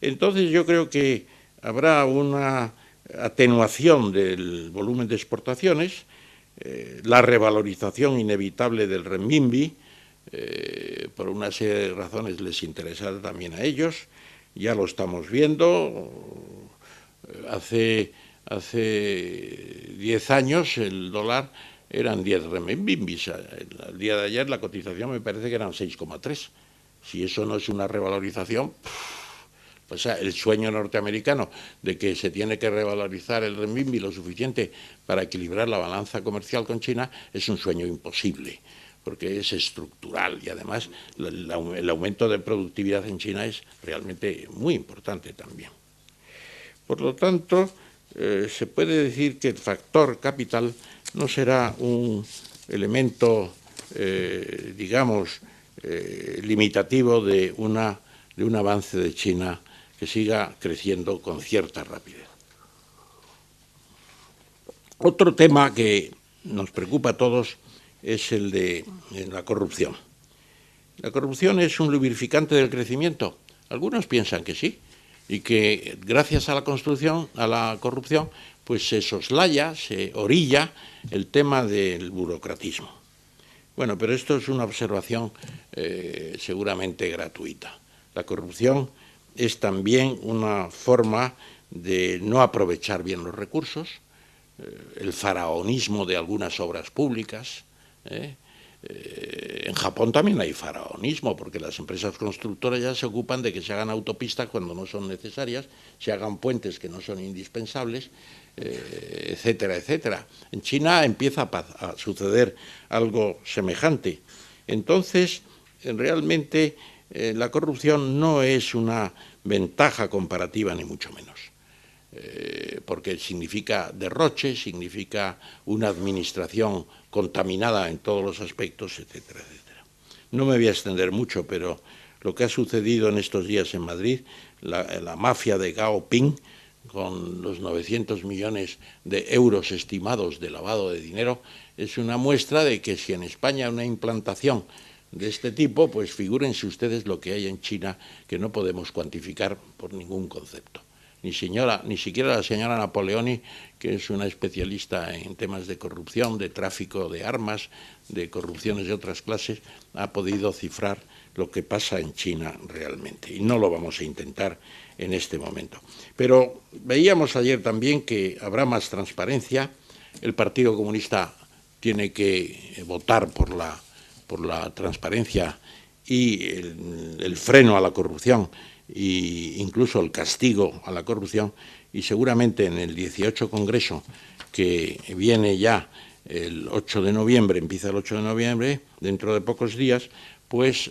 Entonces yo creo que habrá una atenuación del volumen de exportaciones, la revalorización inevitable del renminbi, por una serie de razones les interesará también a ellos, ya lo estamos viendo. Hace 10 años el dólar eran 10 renminbis, al día de ayer la cotización me parece que eran 6,3. Si eso no es una revalorización, pues el sueño norteamericano de que se tiene que revalorizar el renminbi lo suficiente para equilibrar la balanza comercial con China es un sueño imposible, porque es estructural y además el aumento de productividad en China es realmente muy importante también. Por lo tanto, se puede decir que el factor capital no será un elemento, digamos, limitativo de un avance de China que siga creciendo con cierta rapidez. Otro tema que nos preocupa a todos es el de la corrupción. ¿La corrupción es un lubrificante del crecimiento? Algunos piensan que sí, y que gracias a la corrupción, pues se soslaya, se orilla el tema del burocratismo. Bueno, pero esto es una observación seguramente gratuita. La corrupción es también una forma de no aprovechar bien los recursos, el faraonismo de algunas obras públicas. En Japón también hay faraonismo, porque las empresas constructoras ya se ocupan de que se hagan autopistas cuando no son necesarias, se hagan puentes que no son indispensables, etcétera, etcétera. En China empieza a suceder algo semejante. Entonces, realmente la corrupción no es una ventaja comparativa, ni mucho menos. Porque significa derroche, significa una administración contaminada en todos los aspectos, etcétera, etcétera. No me voy a extender mucho, pero lo que ha sucedido en estos días en Madrid, la mafia de Gao Ping, con los 900 millones de euros estimados de lavado de dinero, es una muestra de que si en España hay una implantación de este tipo, pues figúrense ustedes lo que hay en China, que no podemos cuantificar por ningún concepto. Ni siquiera la señora Napoleoni, que es una especialista en temas de corrupción, de tráfico de armas, de corrupciones de otras clases, ha podido cifrar lo que pasa en China realmente. Y no lo vamos a intentar en este momento. Pero veíamos ayer también que habrá más transparencia. El Partido Comunista tiene que votar por la transparencia y el freno a la corrupción, e incluso el castigo a la corrupción, y seguramente en el 18 Congreso, que viene ya el 8 de noviembre, empieza el 8 de noviembre, dentro de pocos días, pues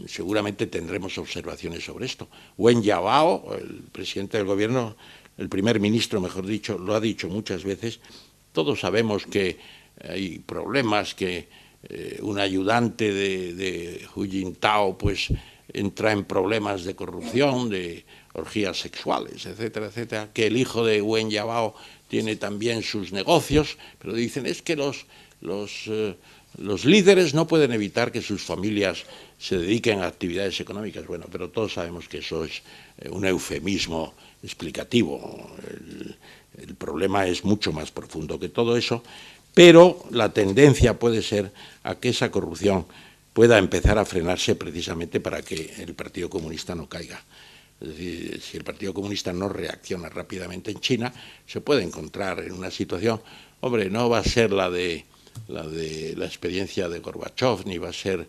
seguramente tendremos observaciones sobre esto. Wen Jiabao, el presidente del gobierno, el primer ministro, mejor dicho, lo ha dicho muchas veces. Todos sabemos que hay problemas, que un ayudante de Hu Jintao, pues entra en problemas de corrupción, de orgías sexuales, etcétera, etcétera, que el hijo de Wen Jiabao tiene también sus negocios, pero dicen es que los líderes no pueden evitar que sus familias se dediquen a actividades económicas. Bueno, pero todos sabemos que eso es un eufemismo explicativo. El problema es mucho más profundo que todo eso, pero la tendencia puede ser a que esa corrupción pueda empezar a frenarse precisamente para que el Partido Comunista no caiga. Es decir, si el Partido Comunista no reacciona rápidamente en China, se puede encontrar en una situación, hombre, no va a ser la de la experiencia de Gorbachev, ni va a ser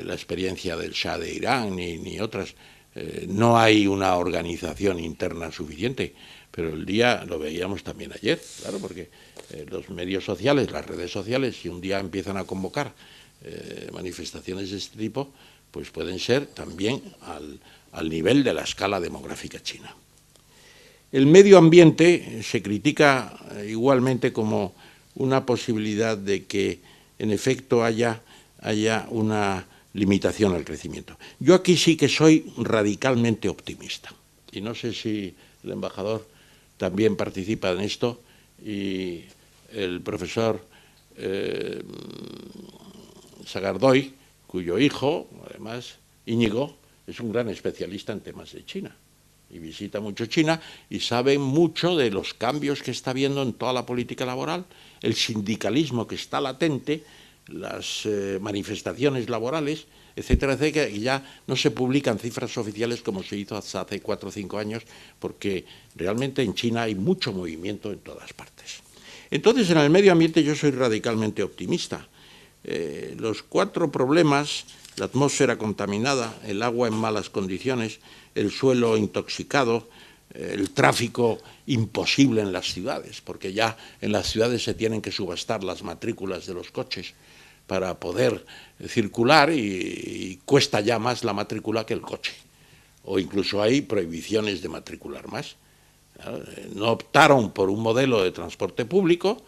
la experiencia del Shah de Irán, ni otras. No hay una organización interna suficiente, pero el día lo veíamos también ayer, claro, porque los medios sociales, las redes sociales, si un día empiezan a convocar manifestaciones de este tipo, pues pueden ser también al nivel de la escala demográfica china. El medio ambiente se critica igualmente como una posibilidad de que en efecto haya una limitación al crecimiento. Yo aquí sí que soy radicalmente optimista, y no sé si el embajador también participa en esto, y el profesor Sagardoy, cuyo hijo, además, Íñigo, es un gran especialista en temas de China, y visita mucho China y sabe mucho de los cambios que está habiendo en toda la política laboral, el sindicalismo que está latente, las manifestaciones laborales, etcétera, etcétera, y ya no se publican cifras oficiales como se hizo hasta hace 4 o 5 años, porque realmente en China hay mucho movimiento en todas partes. Entonces, en el medio ambiente yo soy radicalmente optimista. Los 4 problemas, la atmósfera contaminada, el agua en malas condiciones, el suelo intoxicado, el tráfico imposible en las ciudades, porque ya en las ciudades se tienen que subastar las matrículas de los coches para poder circular y cuesta ya más la matrícula que el coche. O incluso hay prohibiciones de matricular más. No optaron por un modelo de transporte público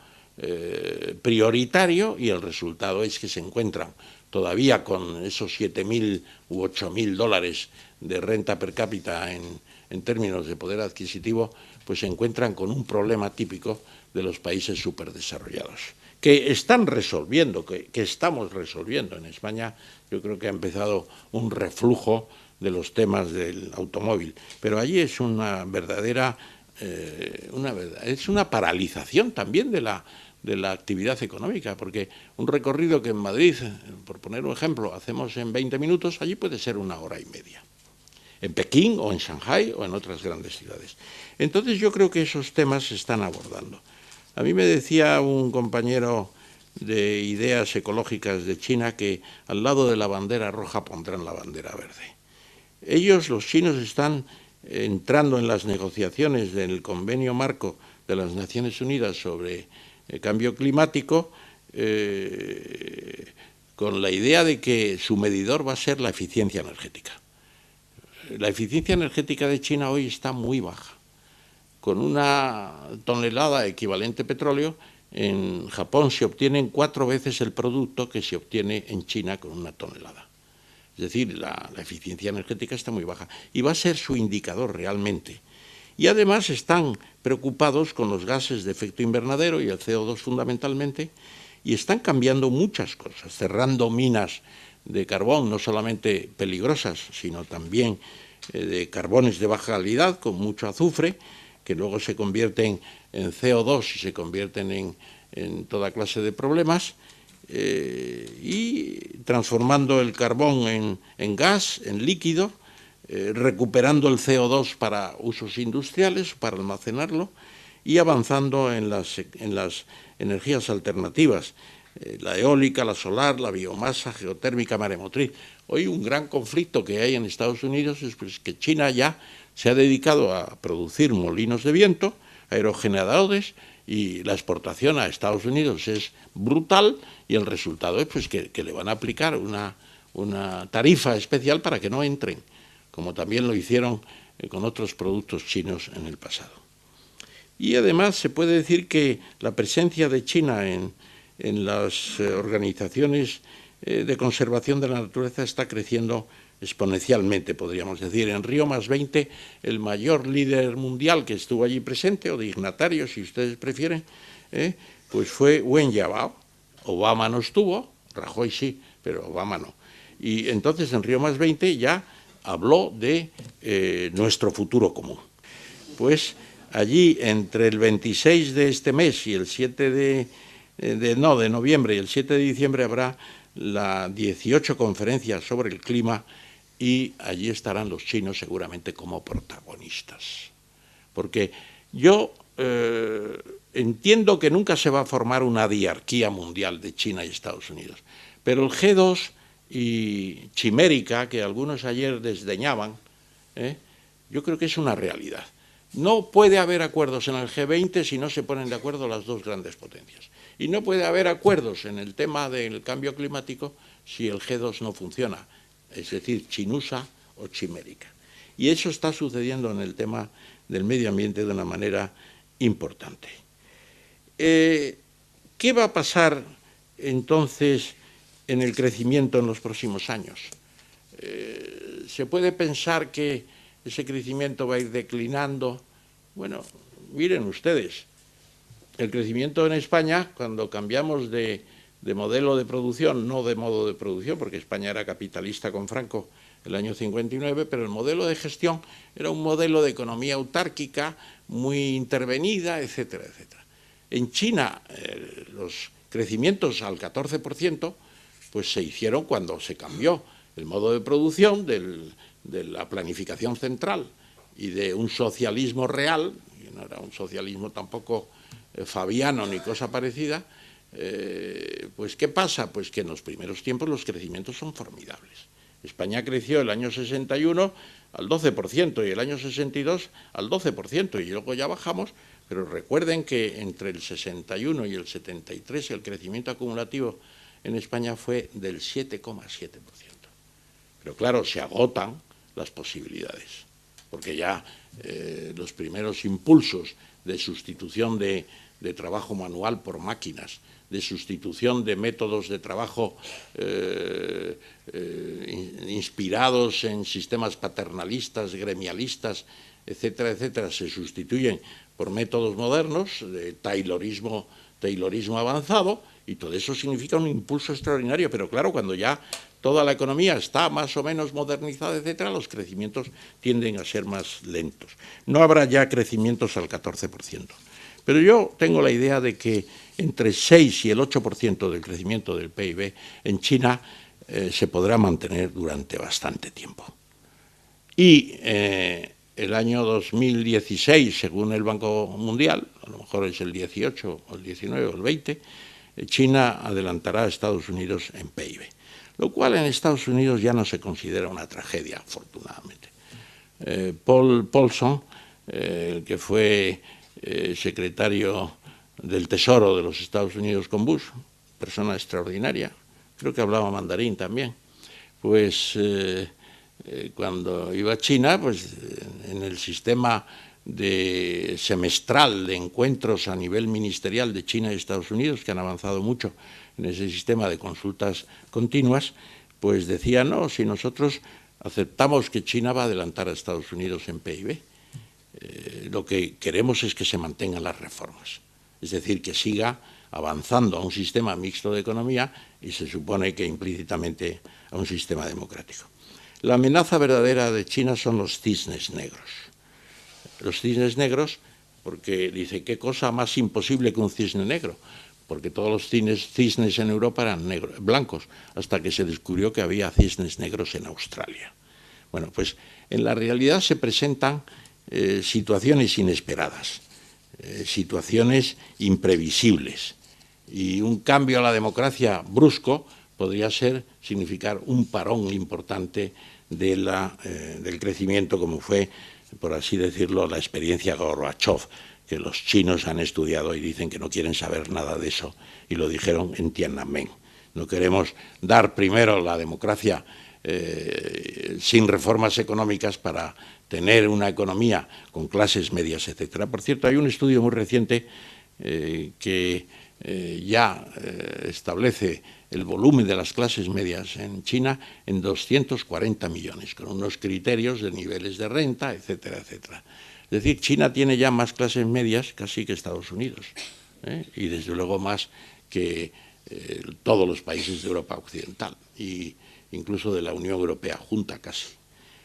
prioritario y el resultado es que se encuentran todavía con esos 7.000 u 8.000 dólares de renta per cápita en términos de poder adquisitivo, pues se encuentran con un problema típico de los países superdesarrollados, que están resolviendo, que estamos resolviendo. En España yo creo que ha empezado un reflujo de los temas del automóvil, pero allí es una verdadera, es una paralización también de la actividad económica, porque un recorrido que en Madrid, por poner un ejemplo, hacemos en 20 minutos, allí puede ser 1 hora y media, en Pekín o en Shanghái o en otras grandes ciudades. Entonces yo creo que esos temas se están abordando. A mí me decía un compañero de ideas ecológicas de China que al lado de la bandera roja pondrán la bandera verde. Ellos, los chinos, están entrando en las negociaciones del convenio marco de las Naciones Unidas sobre el cambio climático con la idea de que su medidor va a ser la eficiencia energética. La eficiencia energética de China hoy está muy baja. Con 1 tonelada equivalente petróleo, en Japón se obtienen 4 veces el producto que se obtiene en China con 1 tonelada. Es decir, la eficiencia energética está muy baja y va a ser su indicador realmente. Y además están preocupados con los gases de efecto invernadero y el CO2 fundamentalmente, y están cambiando muchas cosas, cerrando minas de carbón, no solamente peligrosas, sino también de carbones de baja calidad, con mucho azufre, que luego se convierten en CO2 y se convierten en toda clase de problemas, y transformando el carbón en gas, en líquido, recuperando el CO2 para usos industriales, para almacenarlo, y avanzando en las energías alternativas, la eólica, la solar, la biomasa, geotérmica, maremotriz. Hoy un gran conflicto que hay en Estados Unidos es pues, que China ya se ha dedicado a producir molinos de viento, aerogeneradores, y la exportación a Estados Unidos es brutal, y el resultado es pues, que le van a aplicar una tarifa especial para que no entren, como también lo hicieron con otros productos chinos en el pasado. Y además se puede decir que la presencia de China en las organizaciones de conservación de la naturaleza está creciendo exponencialmente, podríamos decir. En Río+20, el mayor líder mundial que estuvo allí presente, o dignatario, si ustedes prefieren, pues fue Wen Jiabao. Obama no estuvo, Rajoy sí, pero Obama no. Y entonces en Río+20 ya habló de nuestro futuro común. Pues allí, entre el 26 de este mes y el 7 de noviembre y el 7 de diciembre, habrá la 18 conferencias sobre el clima, y allí estarán los chinos seguramente como protagonistas. Porque yo entiendo que nunca se va a formar una diarquía mundial de China y Estados Unidos, pero el G2 y Chimérica, que algunos ayer desdeñaban, yo creo que es una realidad. No puede haber acuerdos en el G20 si no se ponen de acuerdo las dos grandes potencias. Y no puede haber acuerdos en el tema del cambio climático si el G2 no funciona, es decir, Chinusa o Chimérica. Y eso está sucediendo en el tema del medio ambiente de una manera importante. ¿Qué va a pasar entonces en el crecimiento en los próximos años. ¿Se puede pensar que ese crecimiento va a ir declinando? Bueno, miren ustedes, el crecimiento en España, cuando cambiamos de modelo de producción, no de modo de producción, porque España era capitalista con Franco el año 59, pero el modelo de gestión era un modelo de economía autárquica, muy intervenida, etcétera, etcétera. En China, los crecimientos al 14%, pues se hicieron cuando se cambió el modo de producción de la planificación central y de un socialismo real, que no era un socialismo tampoco fabiano ni cosa parecida. Pues ¿qué pasa? Pues que en los primeros tiempos los crecimientos son formidables. España creció el año 61 al 12% y el año 62 al 12%, y luego ya bajamos, pero recuerden que entre el 61 y el 73 el crecimiento acumulativo en España fue del 7,7%. Pero claro, se agotan las posibilidades, porque ya los primeros impulsos de sustitución de trabajo manual por máquinas, de sustitución de métodos de trabajo inspirados en sistemas paternalistas, gremialistas, etcétera, etcétera, se sustituyen por métodos modernos de taylorismo avanzado, y todo eso significa un impulso extraordinario. Pero claro, cuando ya toda la economía está más o menos modernizada, etcétera, los crecimientos tienden a ser más lentos. No habrá ya crecimientos al 14%. Pero yo tengo la idea de que entre el 6 y el 8% del crecimiento del PIB en China se podrá mantener durante bastante tiempo. Y el año 2016, según el Banco Mundial, a lo mejor es el 18 o el 19 o el 20, China adelantará a Estados Unidos en PIB, lo cual en Estados Unidos ya no se considera una tragedia, afortunadamente. Paul Paulson, que fue secretario del Tesoro de los Estados Unidos con Bush, persona extraordinaria, creo que hablaba mandarín también, pues cuando iba a China, pues en el sistema semestral de encuentros a nivel ministerial de China y Estados Unidos, que han avanzado mucho en ese sistema de consultas continuas, pues decía, no, si nosotros aceptamos que China va a adelantar a Estados Unidos en PIB, lo que queremos es que se mantengan las reformas, es decir, que siga avanzando a un sistema mixto de economía y se supone que implícitamente a un sistema democrático. La amenaza verdadera de China son los cisnes negros. Los cisnes negros, porque dice, ¿qué cosa más imposible que un cisne negro? Porque todos los cisnes en Europa eran blancos, hasta que se descubrió que había cisnes negros en Australia. Bueno, pues en la realidad se presentan situaciones inesperadas, situaciones imprevisibles, y un cambio a la democracia brusco podría significar un parón importante del crecimiento, como fue, por así decirlo, la experiencia Gorbachev, que los chinos han estudiado y dicen que no quieren saber nada de eso, y lo dijeron en Tiananmen. No queremos dar primero la democracia sin reformas económicas para tener una economía con clases medias, etcétera. Por cierto, hay un estudio muy reciente que ya establece el volumen de las clases medias en China en 240 millones, con unos criterios de niveles de renta, etcétera, etcétera. Es decir, China tiene ya más clases medias casi que Estados Unidos, y desde luego más que todos los países de Europa Occidental, e incluso de la Unión Europea junta casi.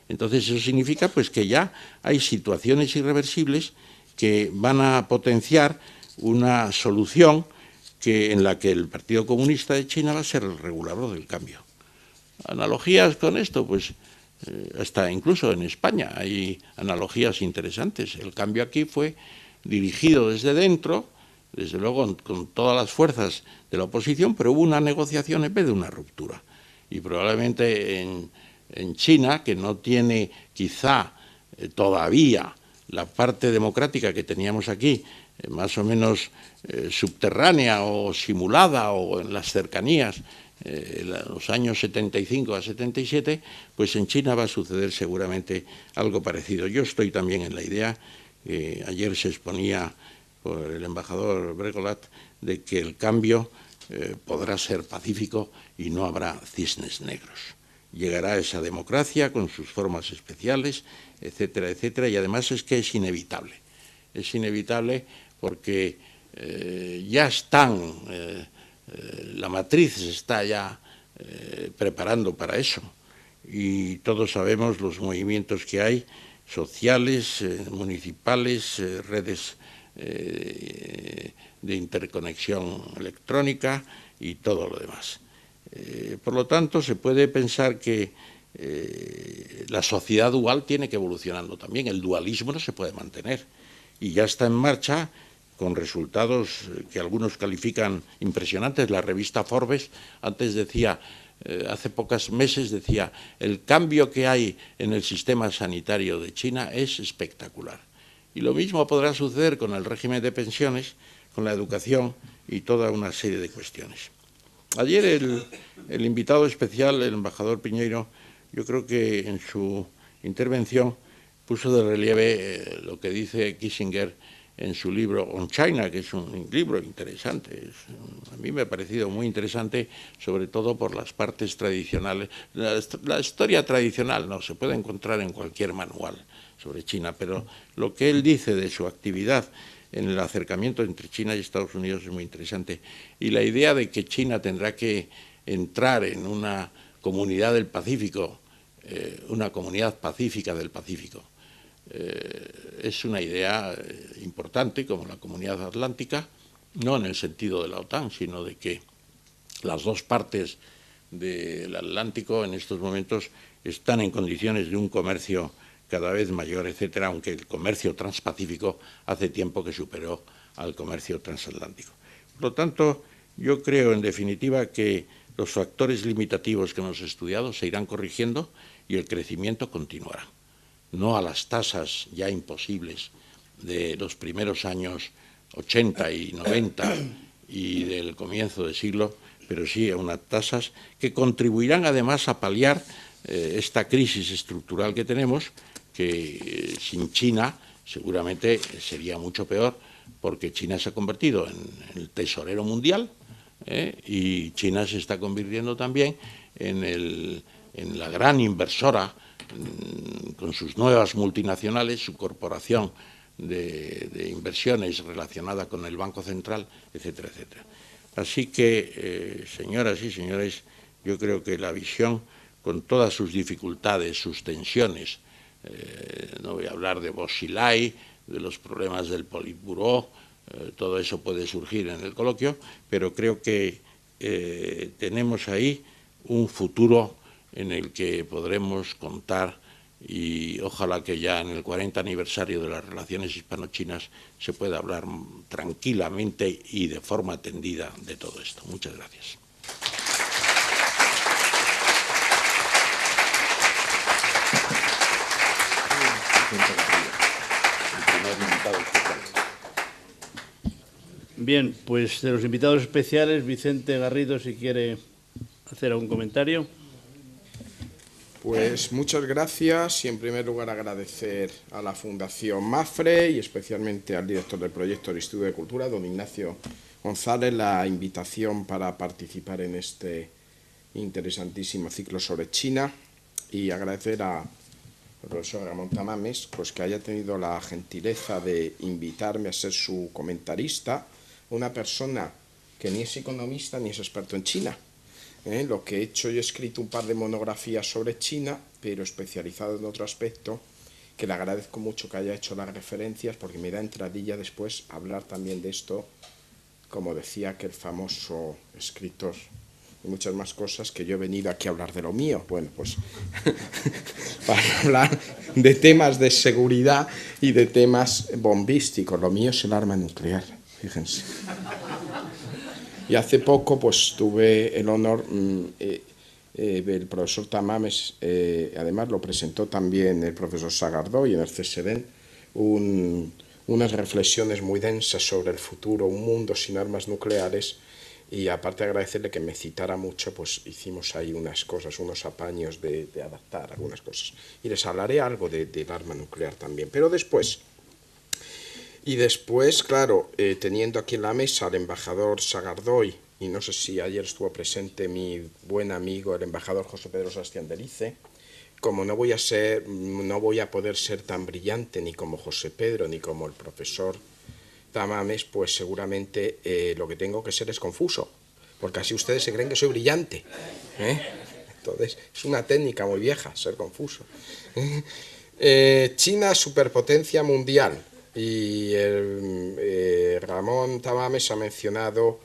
Entonces eso significa pues que ya hay situaciones irreversibles que van a potenciar una solución en la que el Partido Comunista de China va a ser el regulador del cambio. Analogías con esto, pues hasta incluso en España hay analogías interesantes. El cambio aquí fue dirigido desde dentro, desde luego con todas las fuerzas de la oposición, pero hubo una negociación en vez de una ruptura. Y probablemente en China, que no tiene quizá todavía la parte democrática que teníamos aquí, más o menos subterránea o simulada o en las cercanías, en los años 75 a 77, pues en China va a suceder seguramente algo parecido. Yo estoy también en la idea, ayer se exponía por el embajador Bregolat, de que el cambio podrá ser pacífico y no habrá cisnes negros. Llegará esa democracia con sus formas especiales, etcétera, etcétera, y además es que es inevitable. Es inevitable porque ya están, la matriz se está ya preparando para eso, y todos sabemos los movimientos que hay, sociales, municipales, redes de interconexión electrónica y todo lo demás. Por lo tanto, se puede pensar que la sociedad dual tiene que evolucionando también. El dualismo no se puede mantener y ya está en marcha con resultados que algunos califican impresionantes. La revista Forbes antes decía, hace pocos meses decía, el cambio que hay en el sistema sanitario de China es espectacular. Y lo mismo podrá suceder con el régimen de pensiones, con la educación y toda una serie de cuestiones. Ayer el invitado especial, el embajador Piñeiro, yo creo que en su intervención puso de relieve lo que dice Kissinger en su libro On China, que es un libro interesante. A mí me ha parecido muy interesante, sobre todo por las partes tradicionales. La historia tradicional no se puede encontrar en cualquier manual sobre China, pero lo que él dice de su actividad en el acercamiento entre China y Estados Unidos es muy interesante. Y la idea de que China tendrá que entrar en una comunidad del Pacífico, una comunidad pacífica del Pacífico, es una idea importante, como la comunidad atlántica, no en el sentido de la OTAN, sino de que las dos partes del Atlántico en estos momentos están en condiciones de un comercio cada vez mayor, etcétera, aunque el comercio transpacífico hace tiempo que superó al comercio transatlántico. Por lo tanto, yo creo, en definitiva, que los factores limitativos que hemos estudiado se irán corrigiendo y el crecimiento continuará. No a las tasas ya imposibles de los primeros años 80 y 90 y del comienzo del siglo, pero sí a unas tasas que contribuirán además a paliar esta crisis estructural que tenemos, que sin China seguramente sería mucho peor, porque China se ha convertido en el tesorero mundial y China se está convirtiendo también en la gran inversora con sus nuevas multinacionales, su corporación de inversiones relacionada con el Banco Central, etcétera, etcétera. Así que, señoras y señores, yo creo que la visión, con todas sus dificultades, sus tensiones, no voy a hablar de Boschilai, de los problemas del Politburó, todo eso puede surgir en el coloquio, pero creo que tenemos ahí un futuro en el que podremos contar, y ojalá que ya en el 40 aniversario de las relaciones hispano-chinas se pueda hablar tranquilamente y de forma tendida de todo esto. Muchas gracias. Bien, pues de los invitados especiales, Vicente Garrido, si quiere hacer algún comentario. Pues muchas gracias y en primer lugar agradecer a la Fundación MAFRE y especialmente al director del proyecto del Instituto de Cultura, don Ignacio González, la invitación para participar en este interesantísimo ciclo sobre China, y agradecer al profesor Ramón Tamames pues que haya tenido la gentileza de invitarme a ser su comentarista, una persona que ni es economista ni es experto en China. Lo que he hecho, yo he escrito un par de monografías sobre China, pero especializado en otro aspecto, que le agradezco mucho que haya hecho las referencias, porque me da entradilla después a hablar también de esto, como decía aquel famoso escritor, y muchas más cosas, que yo he venido aquí a hablar de lo mío. Bueno, pues para hablar de temas de seguridad y de temas bombísticos. Lo mío es el arma nuclear, fíjense. Y hace poco pues tuve el honor, el profesor Tamames, además lo presentó también el profesor Sagardoy en el CSD, unas reflexiones muy densas sobre el futuro, un mundo sin armas nucleares, y aparte de agradecerle que me citara mucho, pues hicimos ahí unas cosas, unos apaños de adaptar algunas cosas. Y les hablaré algo del arma nuclear también, pero después. Y después, claro, teniendo aquí en la mesa al embajador Sagardoy y no sé si ayer estuvo presente mi buen amigo, el embajador José Pedro Sebastián de Lice, como no voy a poder ser tan brillante ni como José Pedro ni como el profesor Tamames, pues seguramente lo que tengo que ser es confuso, porque así ustedes se creen que soy brillante, ¿eh? Entonces, es una técnica muy vieja, ser confuso. China, superpotencia mundial, y Ramón Tamames ha mencionado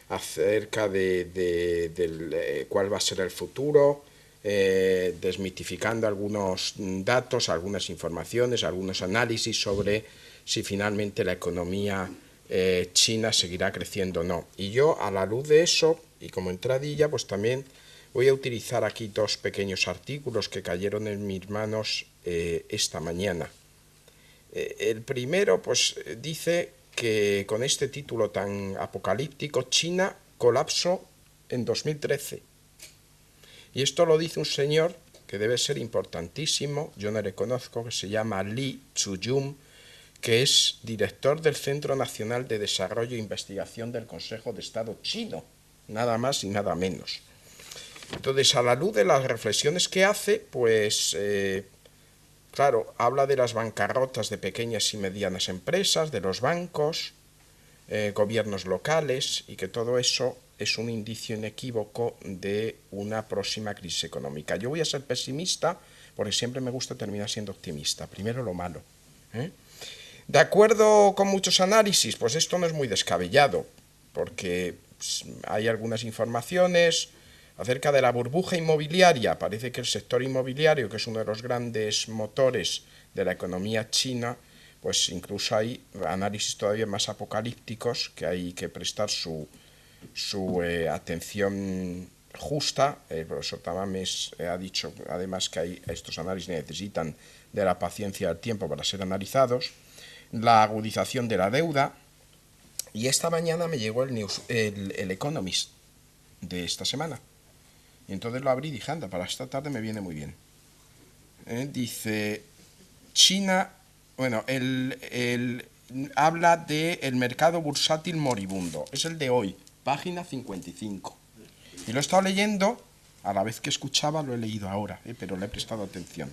acerca de cuál va a ser el futuro, desmitificando algunos datos, algunas informaciones, algunos análisis sobre si finalmente la economía china seguirá creciendo o no. Y yo, a la luz de eso, y como entradilla, pues también voy a utilizar aquí dos pequeños artículos que cayeron en mis manos esta mañana. El primero, pues, dice que con este título tan apocalíptico, China colapsó en 2013. Y esto lo dice un señor que debe ser importantísimo, yo no le conozco, que se llama Li Zhuyun, que es director del Centro Nacional de Desarrollo e Investigación del Consejo de Estado chino, nada más y nada menos. Entonces, a la luz de las reflexiones que hace, pues, claro, habla de las bancarrotas de pequeñas y medianas empresas, de los bancos, gobiernos locales, y que todo eso es un indicio inequívoco de una próxima crisis económica. Yo voy a ser pesimista porque siempre me gusta terminar siendo optimista. Primero lo malo, ¿eh? De acuerdo con muchos análisis, pues esto no es muy descabellado, porque hay algunas informaciones acerca de la burbuja inmobiliaria. Parece que el sector inmobiliario, que es uno de los grandes motores de la economía china, pues incluso hay análisis todavía más apocalípticos que hay que prestar su atención justa. El profesor Tamames ha dicho además que estos análisis necesitan de la paciencia del tiempo para ser analizados. La agudización de la deuda, y esta mañana me llegó el Economist de esta semana, y entonces lo abrí y dije, anda, para esta tarde me viene muy bien. Dice, China, bueno, habla del mercado bursátil moribundo, es el de hoy, página 55, y lo he estado leyendo, a la vez que escuchaba lo he leído ahora, pero le he prestado atención.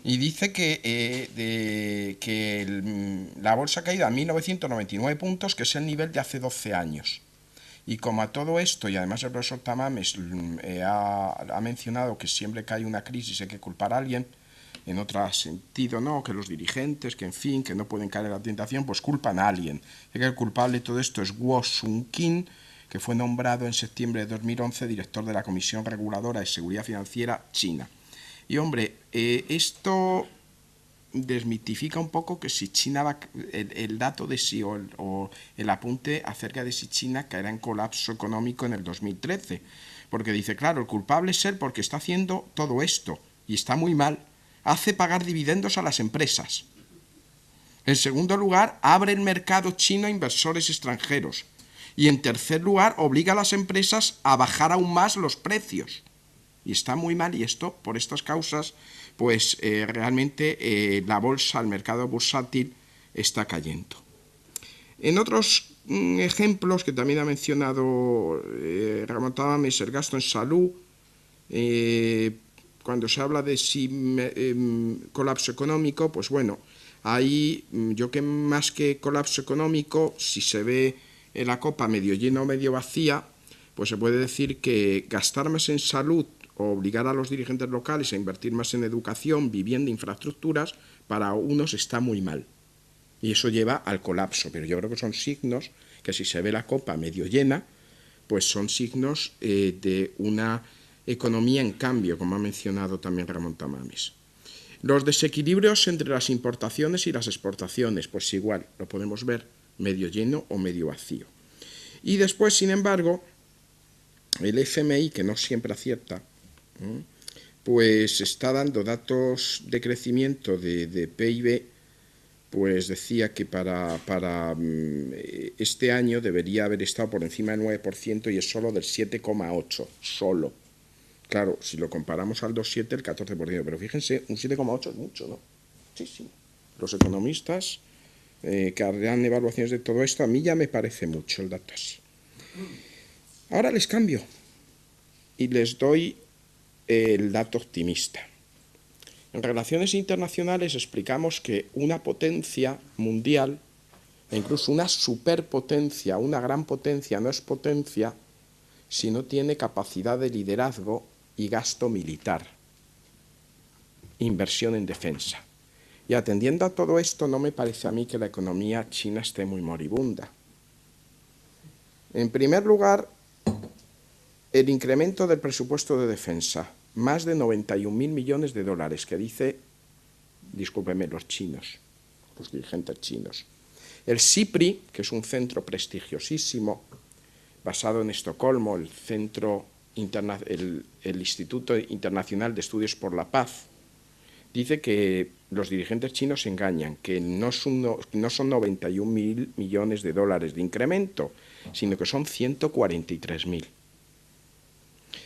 Y dice que la bolsa ha caído a 1.999 puntos, que es el nivel de hace 12 años. Y como a todo esto, y además el profesor Tamames ha mencionado que siempre que hay una crisis hay que culpar a alguien, en otro sentido, no, que los dirigentes, que en fin, que no pueden caer en la tentación, pues culpan a alguien. Y que el culpable de todo esto es Guo Shunqin, que fue nombrado en septiembre de 2011 director de la Comisión Reguladora de Seguridad Financiera China. Y hombre, esto desmitifica un poco que si China el dato de si o el apunte acerca de si China caerá en colapso económico en el 2013, porque dice, claro, el culpable es él porque está haciendo todo esto y está muy mal, hace pagar dividendos a las empresas. En segundo lugar, abre el mercado chino a inversores extranjeros, y en tercer lugar, obliga a las empresas a bajar aún más los precios. Y está muy mal, y esto, por estas causas, pues realmente la bolsa, el mercado bursátil, está cayendo. En otros ejemplos que también ha mencionado Ramón Tamames, el gasto en salud, cuando se habla de colapso económico, pues bueno, ahí yo que más que colapso económico, si se ve la copa medio llena o medio vacía, pues se puede decir que gastar más en salud o obligar a los dirigentes locales a invertir más en educación, vivienda, infraestructuras, para unos está muy mal. Y eso lleva al colapso, pero yo creo que son signos que si se ve la copa medio llena, pues son signos de una economía en cambio, como ha mencionado también Ramón Tamames. Los desequilibrios entre las importaciones y las exportaciones, pues igual, lo podemos ver medio lleno o medio vacío. Y después, sin embargo, el FMI, que no siempre acierta, pues está dando datos de crecimiento de PIB, pues decía que para este año debería haber estado por encima del 9% y es solo del 7,8%, solo. Claro, si lo comparamos al 2,7, el 14%, pero fíjense, un 7,8 es mucho, ¿no? Muchísimo. Los economistas que harán evaluaciones de todo esto, a mí ya me parece mucho el dato así. Ahora les cambio y les doy el dato optimista. En relaciones internacionales explicamos que una potencia mundial, e incluso una superpotencia, una gran potencia, no es potencia si no tiene capacidad de liderazgo y gasto militar, inversión en defensa. Y atendiendo a todo esto, no me parece a mí que la economía china esté muy moribunda. En primer lugar, el incremento del presupuesto de defensa, más de 91.000 millones de dólares, que dice, discúlpenme, los chinos, los dirigentes chinos. El SIPRI, que es un centro prestigiosísimo, basado en Estocolmo, el Instituto Internacional de Estudios por la Paz, dice que los dirigentes chinos se engañan, que no son 91.000 millones de dólares de incremento, sino que son 143.000.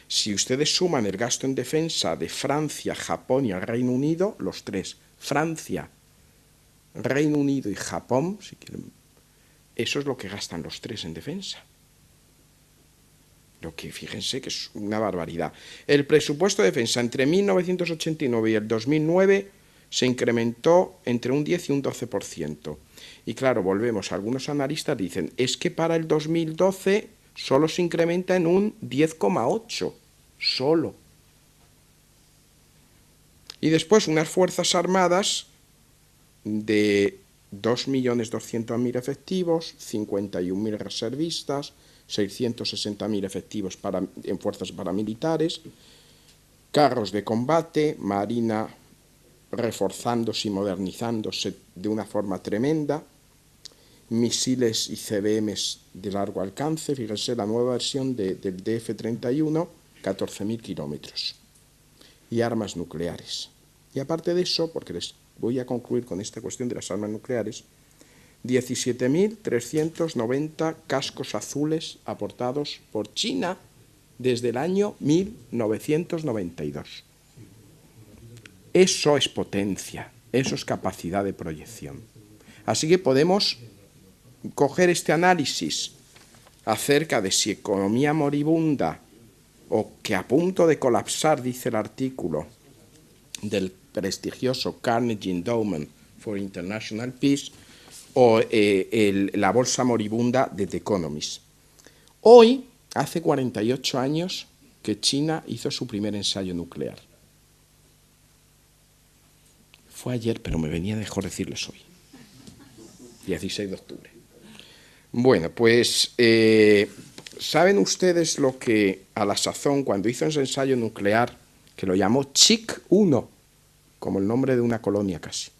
Si ustedes suman el gasto en defensa de Francia, Japón y el Reino Unido, los tres, Francia, Reino Unido y Japón, si quieren, eso es lo que gastan los tres en defensa. Lo que, fíjense, que es una barbaridad. El presupuesto de defensa entre 1989 y el 2009 se incrementó entre un 10 y un 12%. Y claro, volvemos, algunos analistas dicen, es que para el 2012 solo se incrementa en un 10,8%, solo. Y después unas Fuerzas Armadas de 2.200.000 efectivos, 51.000 reservistas, 660.000 efectivos en fuerzas paramilitares, carros de combate, marina reforzándose y modernizándose de una forma tremenda, misiles y CBMs de largo alcance, fíjense la nueva versión del DF-31, 14.000 kilómetros, y armas nucleares. Y aparte de eso, porque les voy a concluir con esta cuestión de las armas nucleares, 17.390 cascos azules aportados por China desde el año 1992. Eso es potencia, eso es capacidad de proyección. Así que podemos coger este análisis acerca de si economía moribunda o que a punto de colapsar, dice el artículo del prestigioso Carnegie Endowment for International Peace, o la bolsa moribunda de The Economist. Hoy, hace 48 años, que China hizo su primer ensayo nuclear. Fue ayer, pero me venía mejor decirles hoy, 16 de octubre. Bueno, pues, ¿saben ustedes lo que a la sazón, cuando hizo ese ensayo nuclear, que lo llamó Chick 1, como el nombre de una colonia casi,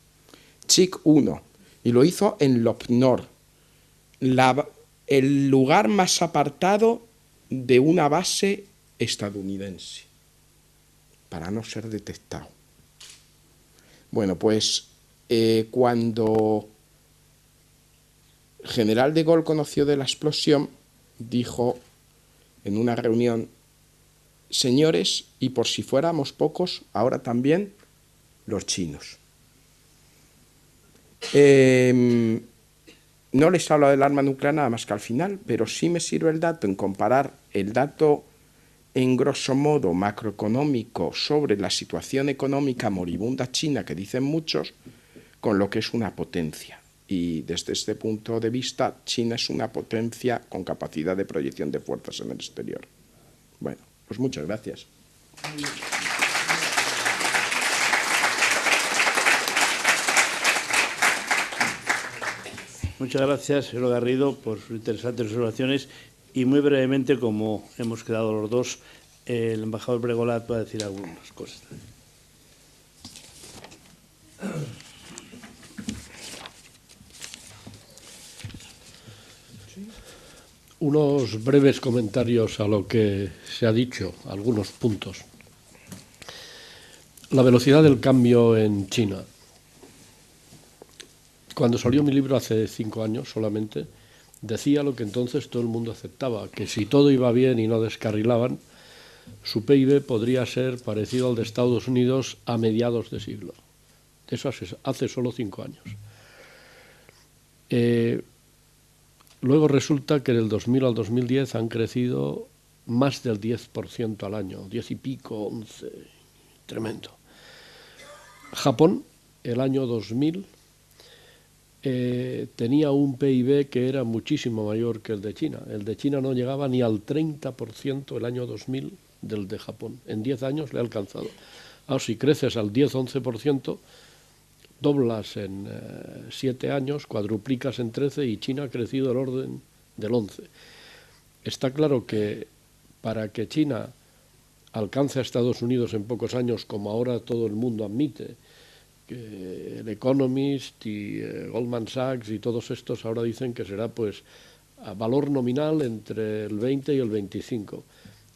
Chick 1, y lo hizo en Lopnor, el lugar más apartado de una base estadounidense, para no ser detectado. Bueno, pues cuando General de Gaulle conoció de la explosión, dijo en una reunión, señores, y por si fuéramos pocos, ahora también los chinos. No les hablo del arma nuclear nada más que al final, pero sí me sirve el dato en comparar el dato en grosso modo macroeconómico sobre la situación económica moribunda china que dicen muchos, con lo que es una potencia. Y desde este punto de vista, China es una potencia con capacidad de proyección de fuerzas en el exterior. Bueno, pues muchas gracias. Muchas gracias, señor Garrido, por sus interesantes observaciones y muy brevemente, como hemos quedado los dos, el embajador Bregolat va a decir algunas cosas. Unos breves comentarios a lo que se ha dicho, algunos puntos. La velocidad del cambio en China. Cuando salió mi libro hace 5 años solamente, decía lo que entonces todo el mundo aceptaba, que si todo iba bien y no descarrilaban, su PIB podría ser parecido al de Estados Unidos a mediados de siglo. Eso hace solo 5 años. luego resulta que del 2000 al 2010 han crecido más del 10% al año, 10 y pico, 11, tremendo. Japón, el año 2000, tenía un PIB que era muchísimo mayor que el de China. El de China no llegaba ni al 30% el año 2000 del de Japón. En 10 años le ha alcanzado. Ahora, si creces al 10-11%, doblas en 7 años, cuadruplicas en 13 y China ha crecido el orden del 11. Está claro que para que China alcance a Estados Unidos en pocos años, como ahora todo el mundo admite, que el Economist y Goldman Sachs y todos estos ahora dicen que será pues a valor nominal entre el 20 y el 25.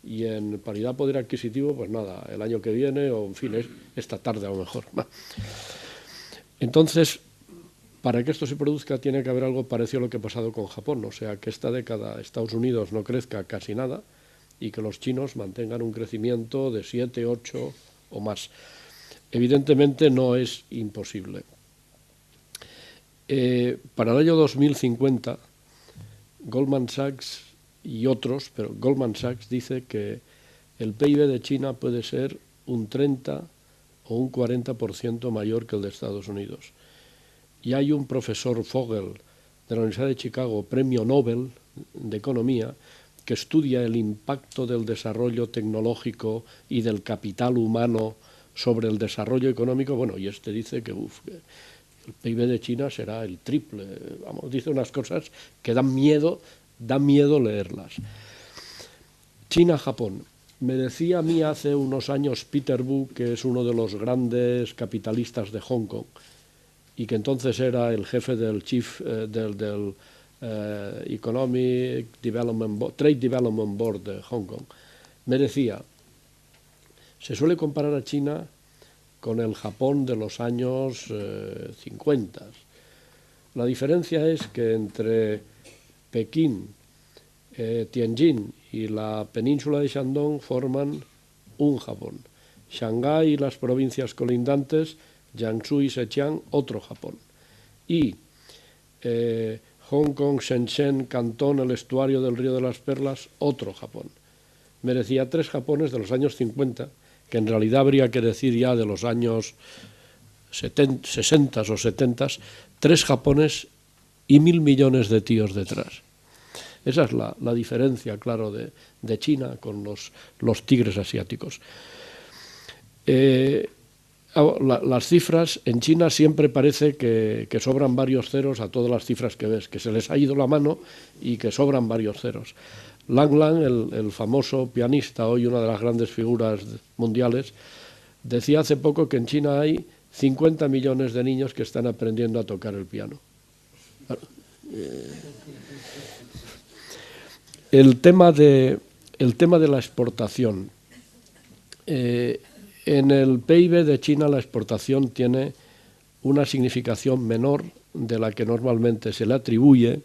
Y en paridad poder adquisitivo, pues nada, el año que viene o en fin, esta tarde a lo mejor. Entonces, para que esto se produzca tiene que haber algo parecido a lo que ha pasado con Japón, o sea, que esta década Estados Unidos no crezca casi nada y que los chinos mantengan un crecimiento de 7, 8 o más. Evidentemente no es imposible. Para el año 2050, Goldman Sachs y otros, pero Goldman Sachs dice que el PIB de China puede ser un 30 o un 40% mayor que el de Estados Unidos. Y hay un profesor Fogel de la Universidad de Chicago, premio Nobel de Economía, que estudia el impacto del desarrollo tecnológico y del capital humano sobre el desarrollo económico. Bueno, y este dice que el PIB de China será el triple. Vamos, dice unas cosas que dan miedo leerlas. China-Japón. Me decía a mí hace unos años Peter Wu, que es uno de los grandes capitalistas de Hong Kong, y que entonces era el jefe del Economic Development Board, Trade Development Board de Hong Kong. Me decía, se suele comparar a China con el Japón de los años 50. La diferencia es que entre Pekín, Tianjin y la península de Shandong forman un Japón. Shanghái y las provincias colindantes, Jiangsu y Zhejiang, otro Japón. Y Hong Kong, Shenzhen, Cantón, el estuario del Río de las Perlas, otro Japón. Me decía 3 Japones de los años 50, que en realidad habría que decir ya de los años 60 o 70, 3 Japones y 1.000 millones de tíos detrás. Esa es la diferencia, claro, de China con los tigres asiáticos. Las cifras, en China siempre parece que sobran varios ceros a todas las cifras que ves, que se les ha ido la mano y que sobran varios ceros. Lang Lang, el famoso pianista, hoy una de las grandes figuras mundiales, decía hace poco que en China hay 50 millones de niños que están aprendiendo a tocar el piano. El tema de la exportación. En el PIB de China la exportación tiene una significación menor de la que normalmente se le atribuye,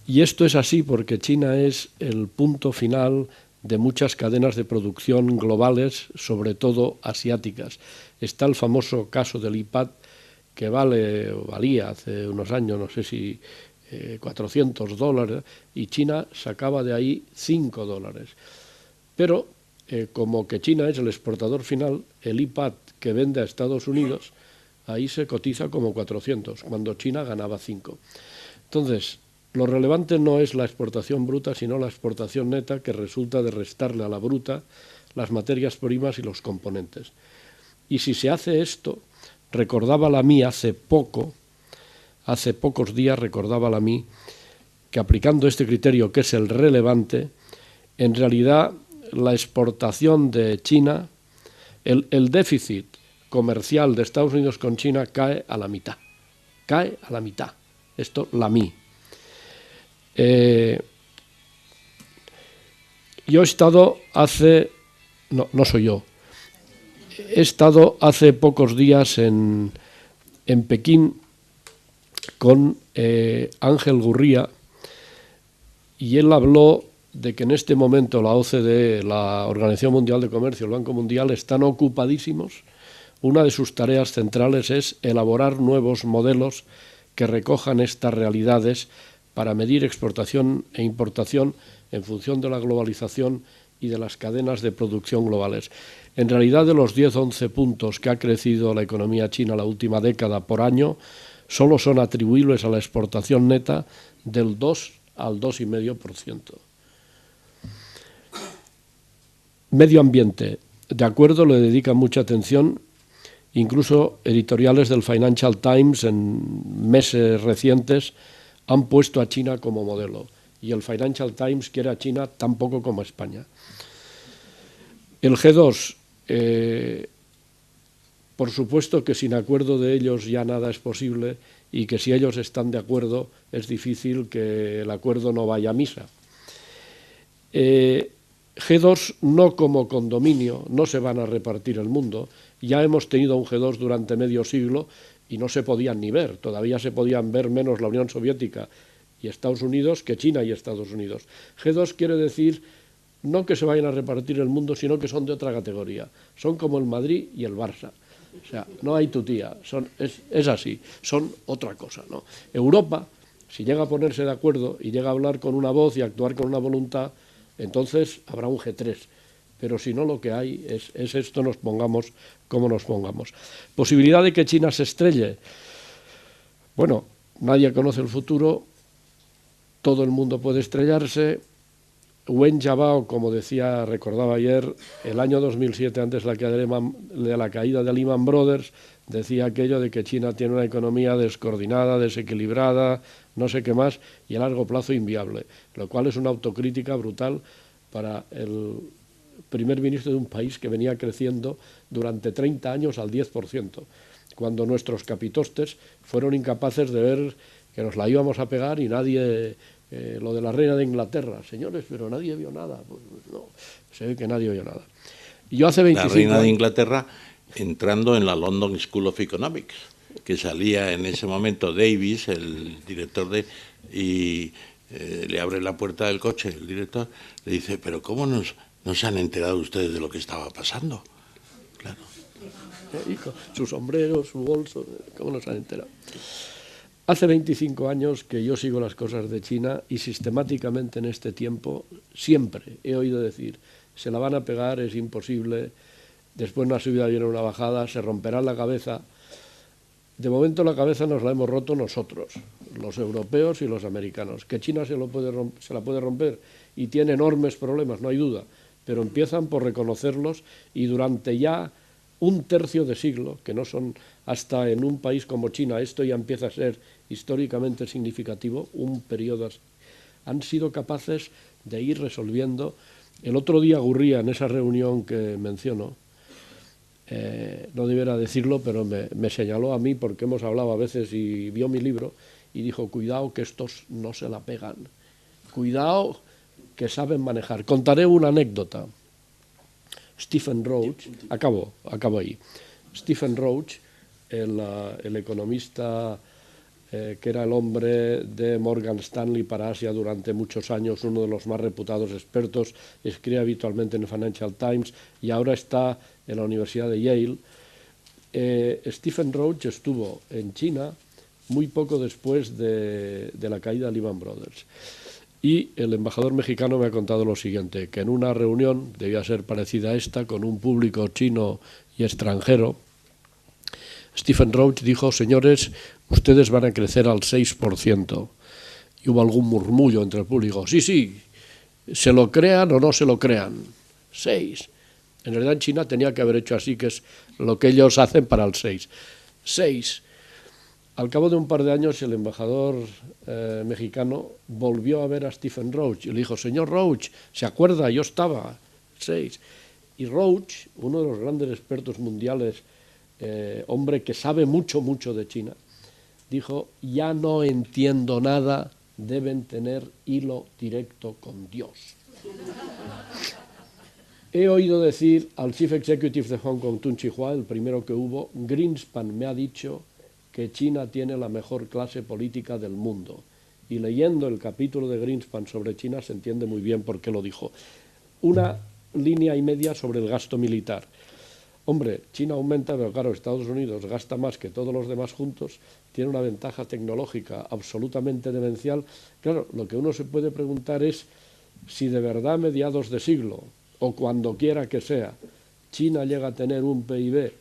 y esto es así porque China es el punto final de muchas cadenas de producción globales, sobre todo asiáticas. Está el famoso caso del iPad, que valía hace unos años, no sé si $400, y China sacaba de ahí $5. Pero como que China es el exportador final, el iPad que vende a Estados Unidos, ahí se cotiza como 400, cuando China ganaba 5. Entonces, lo relevante no es la exportación bruta, sino la exportación neta, que resulta de restarle a la bruta las materias primas y los componentes. Y si se hace esto, recordaba la mí hace pocos días recordaba la mí que aplicando este criterio, que es el relevante, en realidad la exportación de China, el déficit comercial de Estados Unidos con China cae a la mitad. Cae a la mitad. Esto, la mí. Yo he estado hace... No soy yo. He estado hace pocos días en Pekín con Ángel Gurría, y él habló de que en este momento la OCDE, la Organización Mundial de Comercio, el Banco Mundial, están ocupadísimos. Una de sus tareas centrales es elaborar nuevos modelos que recojan estas realidades para medir exportación e importación en función de la globalización y de las cadenas de producción globales. En realidad, de los 10-11 puntos que ha crecido la economía china la última década por año, solo son atribuibles a la exportación neta del 2 al 2,5%. Medio ambiente. De acuerdo, le dedican mucha atención. Incluso editoriales del Financial Times en meses recientes han puesto a China como modelo. Y el Financial Times quiere a China tan poco como a España. El G2, por supuesto que sin acuerdo de ellos ya nada es posible y que si ellos están de acuerdo es difícil que el acuerdo no vaya a misa. G2 no como condominio, no se van a repartir el mundo. Ya hemos tenido un G2 durante medio siglo y no se podían ni ver. Todavía se podían ver menos la Unión Soviética y Estados Unidos que China y Estados Unidos. G2 quiere decir no que se vayan a repartir el mundo, sino que son de otra categoría. Son como el Madrid y el Barça. O sea, no hay tutía, es así, son otra cosa, ¿no? Europa, si llega a ponerse de acuerdo y llega a hablar con una voz y a actuar con una voluntad, entonces habrá un G3. Pero si no, lo que hay es esto, nos pongamos como nos pongamos. ¿Posibilidad de que China se estrelle? Bueno, nadie conoce el futuro, todo el mundo puede estrellarse. Wen Jiabao, como recordaba ayer, el año 2007, antes de la caída de Lehman Brothers, decía aquello de que China tiene una economía descoordinada, desequilibrada, no sé qué más, y a largo plazo inviable, lo cual es una autocrítica brutal para el primer ministro de un país que venía creciendo durante 30 años al 10%, cuando nuestros capitostes fueron incapaces de ver que nos la íbamos a pegar y nadie... lo de la reina de Inglaterra, señores, pero nadie vio nada. Pues no, se ve que nadie vio nada. Yo hace 25 La reina de Inglaterra entrando en la London School of Economics, que salía en ese momento Davis, el director y le abre la puerta del coche, el director, le dice, pero ¿cómo no se han enterado ustedes de lo que estaba pasando? Claro. Su sombrero, su bolso, ¿cómo no se han enterado? Hace 25 años que yo sigo las cosas de China y sistemáticamente en este tiempo siempre he oído decir, se la van a pegar, es imposible, después una subida viene una bajada, se romperá la cabeza. De momento la cabeza nos la hemos roto nosotros, los europeos y los americanos. Que China se la puede romper y tiene enormes problemas, no hay duda, pero empiezan por reconocerlos y durante ya un tercio de siglo, que no son hasta en un país como China, esto ya empieza a ser históricamente significativo, un periodo así, han sido capaces de ir resolviendo. El otro día Gurría, en esa reunión que menciono, no debiera decirlo, pero me señaló a mí porque hemos hablado a veces y vio mi libro y dijo, cuidado que estos no se la pegan, cuidado que saben manejar. Contaré una anécdota. Stephen Roach, acabo ahí. Stephen Roach, el economista que era el hombre de Morgan Stanley para Asia durante muchos años, uno de los más reputados expertos, escribe habitualmente en el Financial Times y ahora está en la Universidad de Yale. Stephen Roach estuvo en China muy poco después de la caída de Lehman Brothers. Y el embajador mexicano me ha contado lo siguiente, que en una reunión, debía ser parecida a esta, con un público chino y extranjero, Stephen Roach dijo, señores, ustedes van a crecer al 6%. Y hubo algún murmullo entre el público, sí, se lo crean o no se lo crean, 6. En realidad en China tenía que haber hecho así, que es lo que ellos hacen para el 6. 6. Al cabo de un par de años, el embajador mexicano volvió a ver a Stephen Roach y le dijo, señor Roach, ¿se acuerda? Yo estaba 6. Y Roach, uno de los grandes expertos mundiales, hombre que sabe mucho de China, dijo, ya no entiendo nada, deben tener hilo directo con Dios. He oído decir al Chief Executive de Hong Kong, Tung Chee-hwa, el primero que hubo, Greenspan me ha dicho que China tiene la mejor clase política del mundo. Y leyendo el capítulo de Greenspan sobre China se entiende muy bien por qué lo dijo. Una línea y media sobre el gasto militar. Hombre, China aumenta, pero claro, Estados Unidos gasta más que todos los demás juntos, tiene una ventaja tecnológica absolutamente demencial. Claro, lo que uno se puede preguntar es si de verdad a mediados de siglo, o cuando quiera que sea, China llega a tener un PIB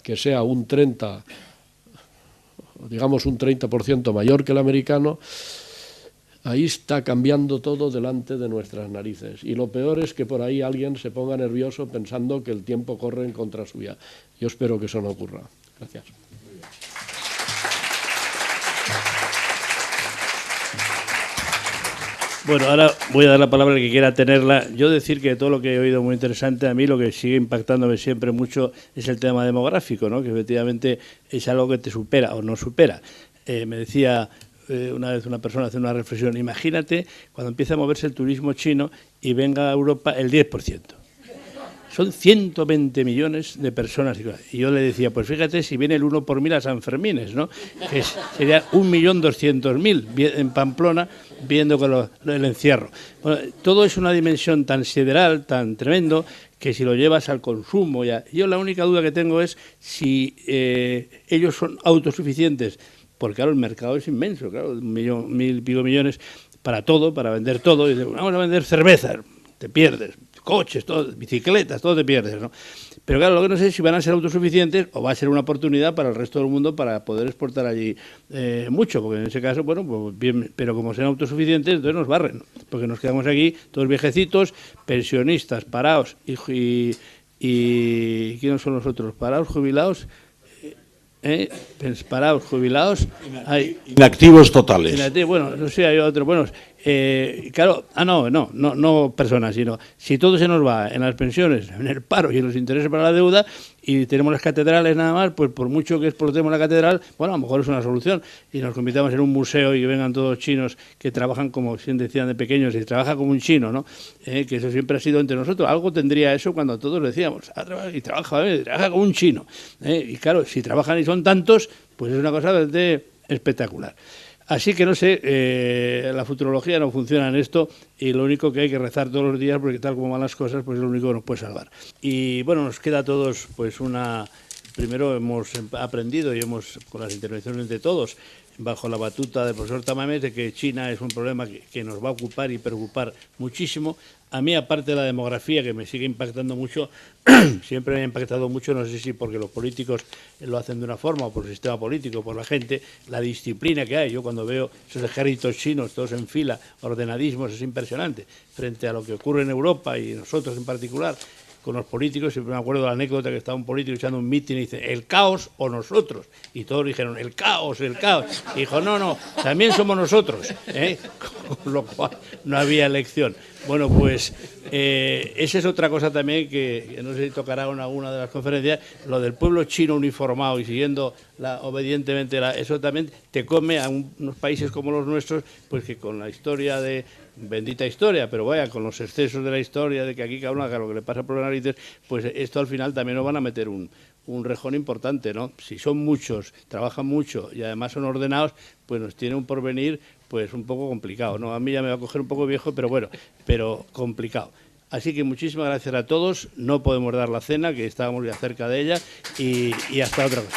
que sea un 30%, digamos un 30% mayor que el americano. Ahí está cambiando todo delante de nuestras narices. Y lo peor es que por ahí alguien se ponga nervioso pensando que el tiempo corre en contra suya. Yo espero que eso no ocurra. Gracias. Bueno, ahora voy a dar la palabra al que quiera tenerla. Yo decir que todo lo que he oído muy interesante, a mí lo que sigue impactándome siempre mucho es el tema demográfico, ¿no? Que efectivamente es algo que te supera o no supera. Me decía una vez una persona haciendo una reflexión, imagínate cuando empieza a moverse el turismo chino y venga a Europa el 10%. Son 120 millones de personas. Y yo le decía, pues fíjate si viene el 1 por 1000 a San Fermines, ¿no? Que sería 1.200.000 en Pamplona viendo con el encierro. Bueno, todo es una dimensión tan sideral, tan tremendo, que si lo llevas al consumo ya. Yo la única duda que tengo es si ellos son autosuficientes, porque claro, el mercado es inmenso, claro, 1.000 y pico millones para todo, para vender todo. Y dice, vamos a vender cerveza, te pierdes. Coches, todo, bicicletas, todo te pierdes, ¿no? Pero claro, lo que no sé es si van a ser autosuficientes o va a ser una oportunidad para el resto del mundo para poder exportar allí mucho, porque en ese caso, bueno, pues bien, pero como sean autosuficientes, entonces nos barren, porque nos quedamos aquí todos viejecitos, pensionistas, parados y ¿quiénes son los otros? Parados, jubilados, parados, jubilados, inactivos totales. Bueno, no sé, hay otro, bueno, claro, no personas, sino si todo se nos va en las pensiones, en el paro y en los intereses para la deuda y tenemos las catedrales nada más, pues por mucho que explotemos la catedral, bueno, a lo mejor es una solución y nos convirtamos en un museo y que vengan todos chinos que trabajan como siempre decían de pequeños, y trabaja como un chino, ¿no? Que eso siempre ha sido entre nosotros, algo tendría eso cuando todos decíamos, y trabaja como un chino, y claro, si trabajan y son tantos, pues es una cosa bastante espectacular. Así que no sé, la futurología no funciona en esto y lo único que hay que rezar todos los días, porque tal como van las cosas, pues es lo único que nos puede salvar. Y bueno, nos queda a todos pues primero hemos aprendido y con las intervenciones de todos, bajo la batuta del profesor Tamames, de que China es un problema que nos va a ocupar y preocupar muchísimo. A mí, aparte de la demografía, que me sigue impactando mucho, siempre me ha impactado mucho, no sé si porque los políticos lo hacen de una forma, o por el sistema político, por la gente, la disciplina que hay. Yo cuando veo esos ejércitos chinos, todos en fila, ordenadismos, es impresionante, frente a lo que ocurre en Europa y nosotros en particular, con los políticos. Siempre me acuerdo de la anécdota que estaba un político echando un mitin y dice, ¿el caos o nosotros? Y todos dijeron, el caos, el caos. Y dijo, no, también somos nosotros, con lo cual no había elección. Bueno, pues esa es otra cosa también que no sé si tocará en alguna de las conferencias, lo del pueblo chino uniformado y siguiendo obedientemente, eso también te come a unos países como los nuestros, pues que con la historia bendita historia, pero vaya, con los excesos de la historia, de que aquí cada uno haga lo que le pasa por las narices, pues esto al final también nos van a meter un rejón importante, ¿no? Si son muchos, trabajan mucho y además son ordenados, pues nos tiene un porvenir pues un poco complicado, ¿no? A mí ya me va a coger un poco viejo, pero bueno, pero complicado. Así que muchísimas gracias a todos, no podemos dar la cena, que estábamos ya cerca de ella, y hasta otra cosa.